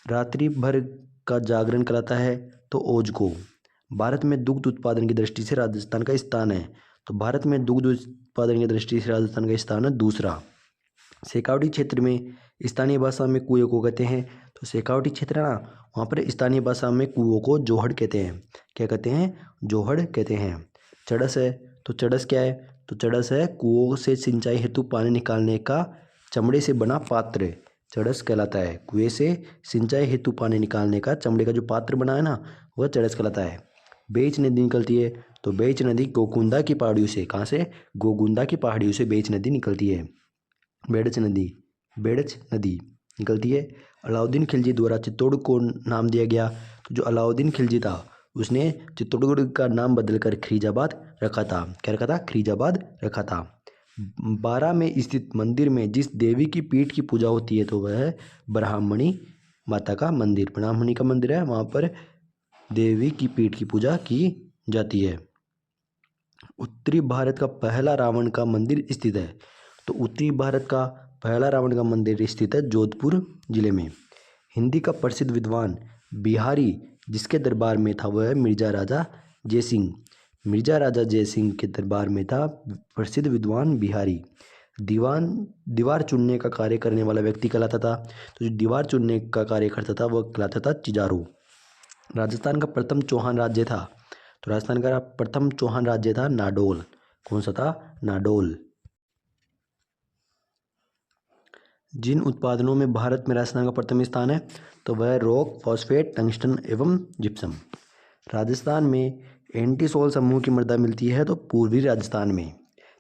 रात्रि भर का जागरण कराता है तो ओज को। भारत में दुग्ध उत्पादन की दृष्टि से राजस्थान का स्थान है, तो भारत में दुग्ध उत्पादन की दृष्टि से राजस्थान का स्थान है दूसरा। शेखावटी क्षेत्र में स्थानीय भाषा में कुएं को कहते हैं, तो शेखावटी क्षेत्र है ना, वहाँ पर स्थानीय भाषा में कुओं को जोहड़ कहते हैं। क्या कहते हैं? जोहड़ कहते हैं। चड़स है, तो चड़स क्या है? तो चड़स है कुओं से सिंचाई हेतु पानी निकालने का चमड़े से बना पात्र, चड़स कहलाता है। कुएं से सिंचाई हेतु पानी निकालने का चमड़े का जो पात्र बना है ना, वह चड़स कहलाता है। बेच नदी निकलती है, तो बेच नदी गोकुंदा की पहाड़ियों से, कहाँ से? गोकुंदा की पहाड़ियों से बेच नदी निकलती है। बेड़च नदी निकलती है। अलाउद्दीन खिलजी द्वारा चित्तौड़ को नाम दिया गया, तो जो अलाउद्दीन खिलजी था उसने चित्तौड़गढ़ का नाम बदलकर खरीजाबाद रखा था। क्या रखा था? खरीजाबाद रखा था। बारा में स्थित मंदिर में जिस देवी की पीठ की पूजा होती है तो वह है ब्राह्मणी माता का मंदिर। ब्राह्मणी का मंदिर है, वहाँ पर देवी की पीठ की पूजा की जाती है। उत्तरी भारत का पहला रावण का मंदिर स्थित है, तो उत्तरी भारत का पहला रावण का मंदिर स्थित है जोधपुर जिले में। हिंदी का प्रसिद्ध विद्वान बिहारी जिसके दरबार में था वह है मिर्जा राजा जयसिंह। मिर्जा राजा जयसिंह के दरबार में था प्रसिद्ध विद्वान बिहारी। दीवार चुनने का कार्य करने वाला व्यक्ति कहलाता था, तो जो दीवार चुनने का कार्य करता था वह कहलाता था चिजारू। राजस्थान का प्रथम चौहान राज्य था, तो राजस्थान का प्रथम चौहान राज्य था नाडोल। कौन सा था? नाडोल। जिन उत्पादनों में भारत में राजस्थान का प्रथम स्थान है तो वह रॉक, फॉस्फेट, टंगस्टन एवं जिप्सम। राजस्थान में एंटीसोल समूह की मृदा मिलती है तो पूर्वी राजस्थान में।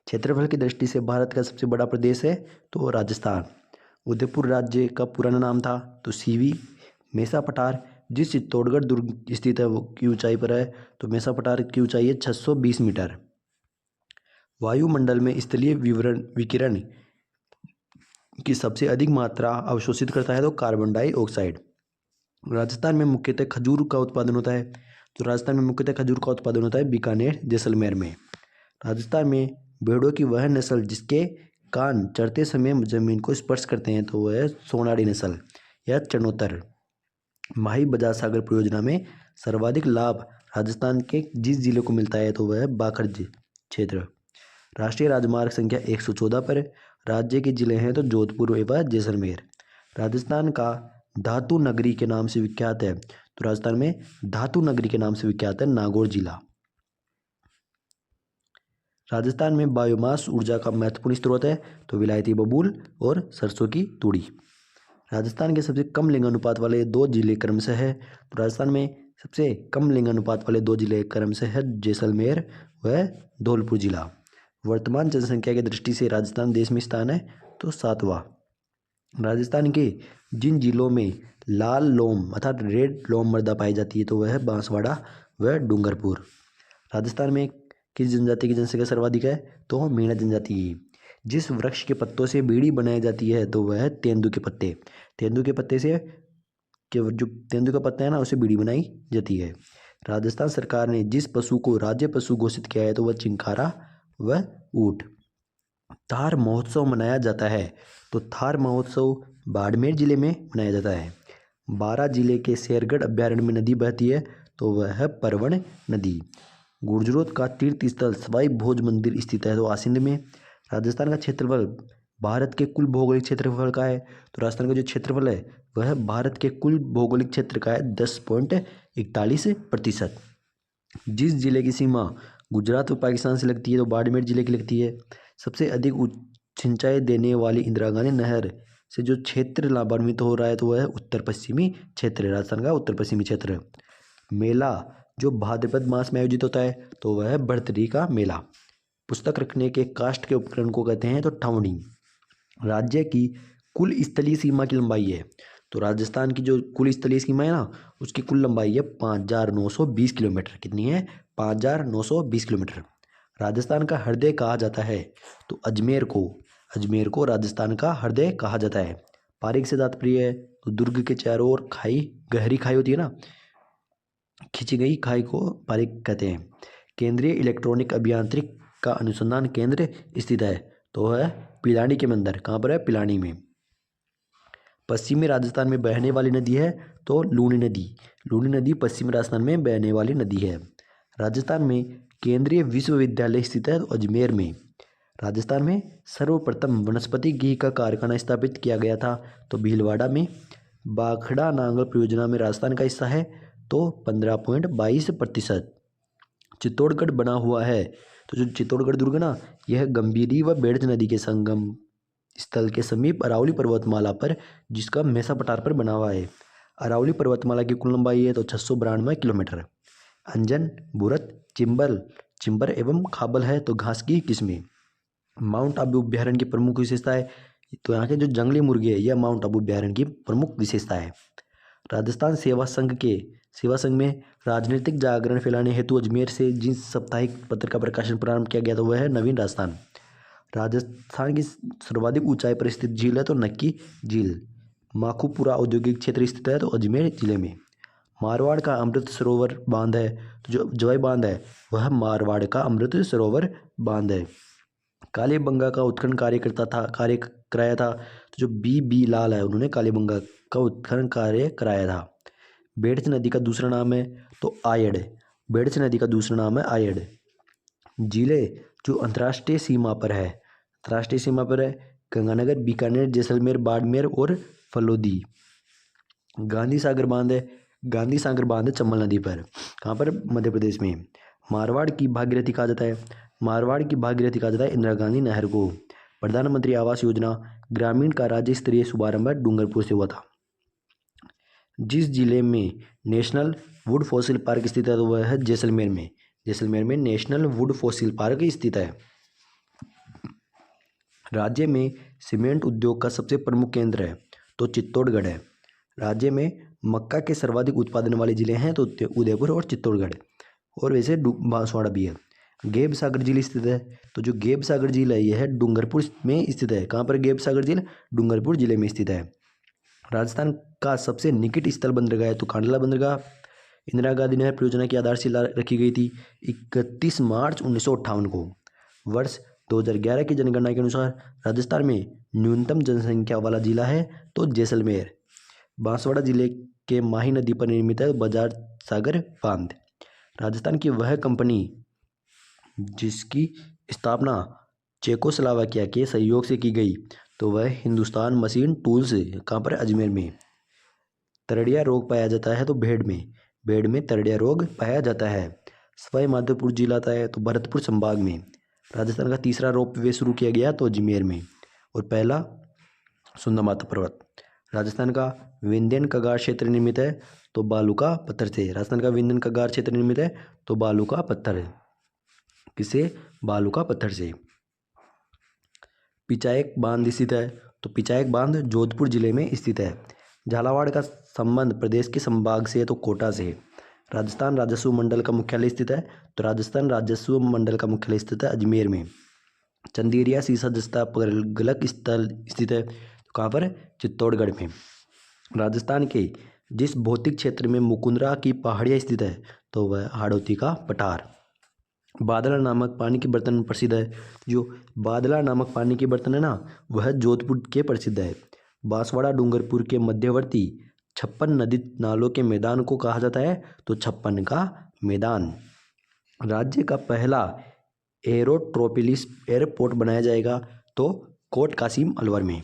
क्षेत्रफल की दृष्टि से भारत का सबसे बड़ा प्रदेश है तो राजस्थान। उदयपुर राज्य का पुराना नाम था तो सीवी। मेसा पठार जिस चित्तौड़गढ़ दुर्ग स्थित है वो की ऊंचाई पर है, तो मेसा पठार की ऊंचाई है 620 मीटर। वायुमंडल में स्थलीय विकिरण की सबसे अधिक मात्रा अवशोषित करता है तो कार्बन डाइऑक्साइड। राजस्थान में मुख्यतः खजूर का उत्पादन होता है, तो राजस्थान में मुख्यतः खजूर का उत्पादन होता है बीकानेर, जैसलमेर में। राजस्थान में भेड़ों की वह नस्ल जिसके कान चरते समय जमीन को स्पर्श करते हैं तो वह है सोनाड़ी नस्ल या चनोतर। माही बजाज सागर परियोजना में सर्वाधिक लाभ राजस्थान के जिस जिले को मिलता है तो वह है बांकर क्षेत्र। राष्ट्रीय राजमार्ग संख्या 114 पर राज्य के जिले हैं तो जोधपुर एवं जैसलमेर। राजस्थान का धातु नगरी के नाम से विख्यात है, तो राजस्थान में धातु नगरी के नाम से विख्यात है नागौर जिला। राजस्थान में बायोमास ऊर्जा का महत्वपूर्ण स्रोत है तो विलायती बबूल और सरसों की तूड़ी। राजस्थान के सबसे कम लिंगानुपात वाले 2 जिले क्रमशः है, तो राजस्थान में सबसे कम लिंगानुपात वाले 2 जिले क्रमशः है जैसलमेर व धौलपुर जिला। वर्तमान जनसंख्या की दृष्टि से राजस्थान देश में स्थान है तो 7वां। राजस्थान के जिन जिलों में लाल लोम अर्थात रेड लोम मृदा पाई जाती है तो वह है बांसवाड़ा व डूंगरपुर। राजस्थान में किस जनजाति की जनसंख्या सर्वाधिक है तो मीणा जनजाति की। जिस वृक्ष के पत्तों से बीड़ी बनाई जाती है तो वह है तेंदू के पत्ते। तेंदू के पत्ते से जो तेंदू का पत्ता है ना उससे बीड़ी बनाई जाती है। राजस्थान सरकार ने जिस पशु को राज्य पशु घोषित किया है तो वह चिंकारा व ऊंट। थार महोत्सव मनाया जाता है तो थार महोत्सव बाड़मेर जिले में मनाया जाता है। बारां जिले के शेरगढ़ अभ्यारण्य में नदी बहती है तो वह है परवन नदी। गुर्जरों का तीर्थ स्थल सवाई भोज मंदिर स्थित है तो आसिंद में। राजस्थान का क्षेत्रफल भारत के कुल भौगोलिक क्षेत्रफल का है तो राजस्थान का जो क्षेत्रफल है वह भारत के कुल भौगोलिक क्षेत्र का है 10.41%। जिस जिले की सीमा गुजरात और पाकिस्तान से लगती है तो बाड़मेर जिले की लगती है। सबसे अधिक सिंचाई देने वाली इंदिरा गांधी नहर से जो क्षेत्र लाभान्वित हो रहा है तो वह है उत्तर पश्चिमी क्षेत्र, राजस्थान का उत्तर पश्चिमी क्षेत्र। मेला जो भाद्रपद मास में आयोजित होता है तो वह है भरतरी का मेला। पुस्तक रखने के काष्ठ के उपकरण को कहते हैं तो ठवनी। राज्य की कुल स्थलीय सीमा की लंबाई है तो राजस्थान की जो कुल स्थलीय सीमा है ना उसकी कुल लंबाई है 5,920 किलोमीटर। कितनी है? 5,920 किलोमीटर। राजस्थान का हृदय कहा जाता है तो अजमेर को राजस्थान का हृदय कहा जाता है। पारिक से तात्पर्य है तो दुर्ग के चारों ओर खाई, गहरी खाई होती है ना, खींची गई खाई को पारिक कहते हैं। केंद्रीय इलेक्ट्रॉनिक अभियांत्रिक का अनुसंधान केंद्र स्थित है तो है पिलानी के मंदिर। कहाँ पर है? पिलानी में। पश्चिमी राजस्थान में बहने वाली नदी है तो लूनी नदी पश्चिमी राजस्थान में बहने वाली नदी है। राजस्थान में केंद्रीय विश्वविद्यालय स्थित है तो अजमेर में। राजस्थान में सर्वप्रथम वनस्पति घी का कारखाना स्थापित किया गया था तो भीलवाड़ा में। बाखड़ा नांगल परियोजना में राजस्थान का हिस्सा है तो 15.22%। चित्तौड़गढ़ बना हुआ है तो जो चित्तौड़गढ़ दुर्ग ना यह गंभीरी व बेड़ज नदी के संगम स्थल के समीप अरावली पर्वतमाला पर जिसका मेसा पठार पर बना हुआ है। अरावली पर्वतमाला की कुल लंबाई है तो 692 किलोमीटर। अंजन, बुरत, चिंबर एवं खाबल है तो घास की किस्में। माउंट आबू अभ्यारण्य की प्रमुख विशेषता है तो यहाँ के जो जंगली मुर्गे है यह माउंट आबू अभ्यारण्य की प्रमुख विशेषता है। राजस्थान सेवा संघ में राजनीतिक जागरण फैलाने हेतु अजमेर से जिस साप्ताहिक पत्र का प्रकाशन प्रारंभ किया गया तो वह है नवीन राजस्थान। राजस्थान की सर्वाधिक ऊंचाई पर स्थित झील है तो नक्की झील। माखूपुरा औद्योगिक क्षेत्र स्थित है तो अजमेर जिले में। मारवाड़ का अमृत सरोवर बांध है तो जो जवाई बांध है वह मारवाड़ का अमृत सरोवर बांध है। कालीबंगा का उत्खनन कार्य कराया था तो जो बी लाल है उन्होंने कालीबंगा का उत्खनन कार्य कराया था। बेड़च नदी का दूसरा नाम है तो आयड़। जिले जो अंतर्राष्ट्रीय सीमा पर है गंगानगर, बीकानेर, जैसलमेर, बाड़मेर और फलोदी। गांधी सागर बांध है चंबल नदी पर। कहाँ पर? मध्य प्रदेश में। मारवाड़ की भागीरथी कहा जाता है इंदिरा गांधी नहर को। प्रधानमंत्री आवास योजना ग्रामीण का राज्य स्तरीय शुभारंभ डूंगरपुर से हुआ था। जिस जिले में नेशनल वुड फॉसिल पार्क स्थित है तो वह है जैसलमेर में नेशनल वुड फॉसिल पार्क स्थित है। राज्य में सीमेंट उद्योग का सबसे प्रमुख केंद्र है तो चित्तौड़गढ़ है। राज्य में मक्का के सर्वाधिक उत्पादन वाले जिले हैं तो उदयपुर और चित्तौड़गढ़, और वैसे बांसवाड़ा भी है। गेब सागर झील स्थित है तो जो गेब सागर झील है यह है डूंगरपुर में स्थित है। कहाँ पर गेब सागर झील? डूंगरपुर जिले में स्थित है। राजस्थान का सबसे निकट स्थल बंदरगाह है तो कांडला बंदरगाह। इंदिरा गांधी नहर परियोजना की आधारशिला रखी गई थी 31 मार्च 1958 को। वर्ष 2011 की जनगणना के अनुसार राजस्थान में न्यूनतम जनसंख्या वाला जिला है तो जैसलमेर। बांसवाड़ा जिले के माही नदी पर निर्मित है बाजार सागर बांध। राजस्थान की वह कंपनी जिसकी स्थापना चेकोस्लोवाकिया के सहयोग से की गई तो वह हिंदुस्तान मशीन टूल्स। कहाँ पर? अजमेर में। तरड़िया रोग पाया जाता है तो भेड़ में तरड़िया रोग पाया जाता है। सवाई माधोपुर जिला आता है तो भरतपुर संभाग में। राजस्थान का तीसरा रोपवे शुरू किया गया तो अजमेर में, और पहला सुंदर माता पर्वत। राजस्थान का विंध्यन कगार क्षेत्र निर्मित है तो बालूका पत्थर से। राजस्थान का विंध्यन कगार क्षेत्र निर्मित है तो बालूका पत्थर है। किसे? बालूका पत्थर से। पिचायक बांध स्थित है तो पिचायक बांध जोधपुर जिले में स्थित है। झालावाड़ का संबंध प्रदेश के संभाग से है तो कोटा से। राजस्थान राजस्व मंडल का मुख्यालय स्थित है तो राजस्थान राजस्व मंडल का मुख्यालय स्थित है अजमेर में। चंदेरिया सीसा जस्ता पर्यटक स्थल स्थित है तो कहाँ पर? चित्तौड़गढ़ में। राजस्थान के जिस भौतिक क्षेत्र में मुकुंदरा की पहाड़ियाँ स्थित है तो वह हाड़ौती का पठार। बादला नामक पानी के बर्तन प्रसिद्ध है। जो बादला नामक पानी के बर्तन है ना वह जोधपुर के प्रसिद्ध है। बांसवाड़ा डूंगरपुर के मध्यवर्ती 56 नदी नालों के मैदान को कहा जाता है? तो 56 का मैदान। राज्य का पहला एरोट्रोपोलिस एयरपोर्ट बनाया जाएगा? तो कोट कासिम अलवर में।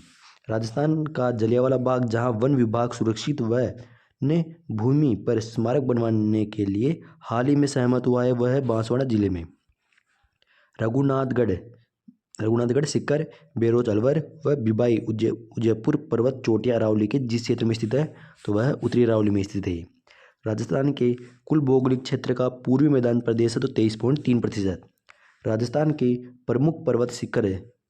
राजस्थान का जलियांवाला बाग, जहां वन विभाग सुरक्षित वन्य भूमि पर स्मारक बनवाने के लिए हाल ही में सहमत हुआ है, वह है बांसवाड़ा जिले में। रघुनाथगढ़ सीकर, बेरोज अलवर व बिबाई उदयपुर पर्वत चोटियां अरावली के जिस क्षेत्र में स्थित है? तो वह उत्तरी अरावली में स्थित है। राजस्थान के कुल भौगोलिक क्षेत्र का पूर्वी मैदान प्रदेश है तो 23.3%। राजस्थान के प्रमुख पर्वत शिखर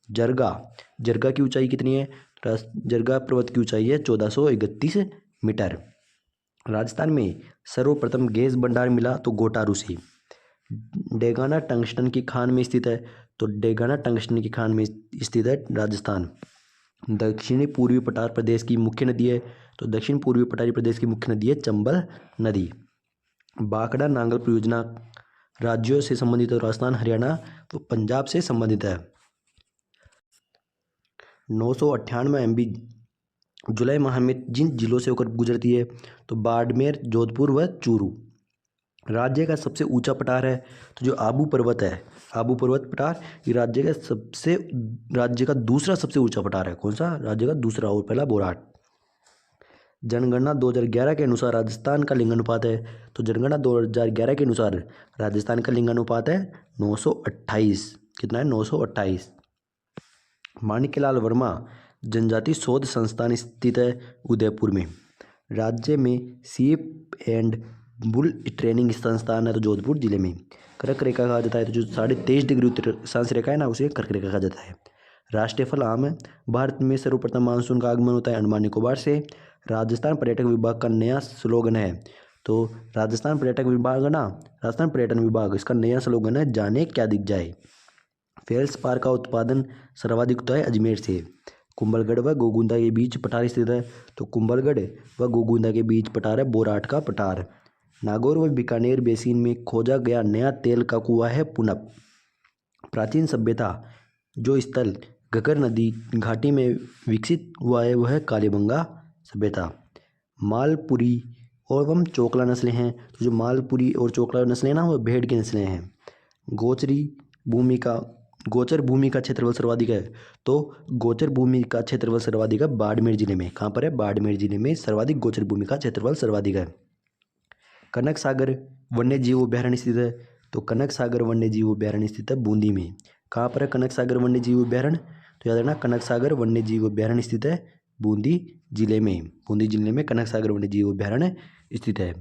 जरगा की ऊंचाई कितनी है? जरगा पर्वत की ऊंचाई है 1431 मीटर। राजस्थान में सर्वप्रथम गैस भंडार मिला तो गोटारू से। डेगाना टंगस्टन की खान में स्थित है? तो डेगाना टंगस्टन की खान में स्थित है राजस्थान। दक्षिणी पूर्वी पठार प्रदेश की मुख्य नदी है? तो दक्षिण पूर्वी पठारी प्रदेश की मुख्य नदी है चंबल नदी। बाकड़ा नांगल परियोजना राज्यों से संबंधित है? राजस्थान, हरियाणा तो पंजाब से संबंधित है। 998 MB जुलाई माह में जिन जिलों से होकर गुजरती है? तो बाड़मेर, जोधपुर व चूरू। राज्य का सबसे ऊंचा पठार है? तो जो आबू पर्वत है, आबू पर्वत पठार, ये राज्य का दूसरा सबसे ऊंचा पठार है। कौन सा? राज्य का दूसरा, और पहला बोराट। जनगणना 2011 के अनुसार राजस्थान का लिंगानुपात है? तो जनगणना 2011 के अनुसार राजस्थान का लिंगानुपात है 928। कितना है? 928। माणिक्यलाल वर्मा जनजाति शोध संस्थान स्थित है उदयपुर में। राज्य में सीप एंड बुल ट्रेनिंग संस्थान है तो जोधपुर जिले में। कर्क रेखा कहा जाता है तो जो 23.5 डिग्री उत्तर अक्षांश रेखा है ना, उसे कर्क रेखा कहा जाता है। राष्ट्रीय फल आम है। भारत में सर्वप्रथम मानसून का आगमन होता है अंडमान निकोबार से। राजस्थान पर्यटक विभाग का नया स्लोगन है? तो राजस्थान पर्यटन विभाग इसका नया स्लोगन है, जाने क्या दिख जाए। फेल्सपार का उत्पादन सर्वाधिक होता है अजमेर से। कुंभलगढ़ व गोगुंदा के बीच पठार स्थित है? तो कुंभलगढ़ व गोगुंदा के बीच पठार है बोराट का पठार। नागौर व बीकानेर बेसिन में खोजा गया नया तेल का कुआं है पुनप। प्राचीन सभ्यता जो स्थल घग्गर नदी घाटी में विकसित हुआ है वह है कालीबंगा सभ्यता। मालपुरी एवं चोकला नस्लें हैं? तो जो मालपुरी और चोकला नस्लें ना, वो भेड़ की नस्लें हैं। गोचर भूमि का क्षेत्रफल सर्वाधिक है? तो गोचर भूमि का क्षेत्रफल सर्वाधिक है बाड़मेर जिले में। कहाँ पर है? बाड़मेर जिले में सर्वाधिक गोचर भूमि का क्षेत्रफल सर्वाधिक है। कनक सागर वन्य जीव अभ्यारण्य स्थित है? तो कनक सागर वन्य जीव अभ्यारण्य स्थित है बूंदी में। कहाँ पर है कनक सागर वन्य जीव अभ्यारण्य? तो याद रखना, कनक सागर वन्य जीव अभ्यारण्य स्थित है बूंदी जिले में। बूंदी जिले में कनक सागर वन्य जीव अभ्यारण्य स्थित है।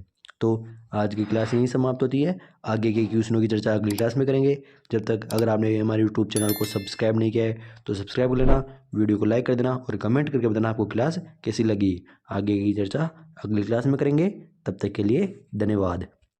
तो आज की क्लास यहीं समाप्त होती है। आगे के क्वेश्चनों की चर्चा अगली क्लास में करेंगे। जब तक अगर आपने हमारे यूट्यूब चैनल को सब्सक्राइब नहीं किया है तो सब्सक्राइब कर लेना, वीडियो को लाइक कर देना और कमेंट करके बताना आपको क्लास कैसी लगी। आगे की चर्चा अगली क्लास में करेंगे। तब तक के लिए धन्यवाद।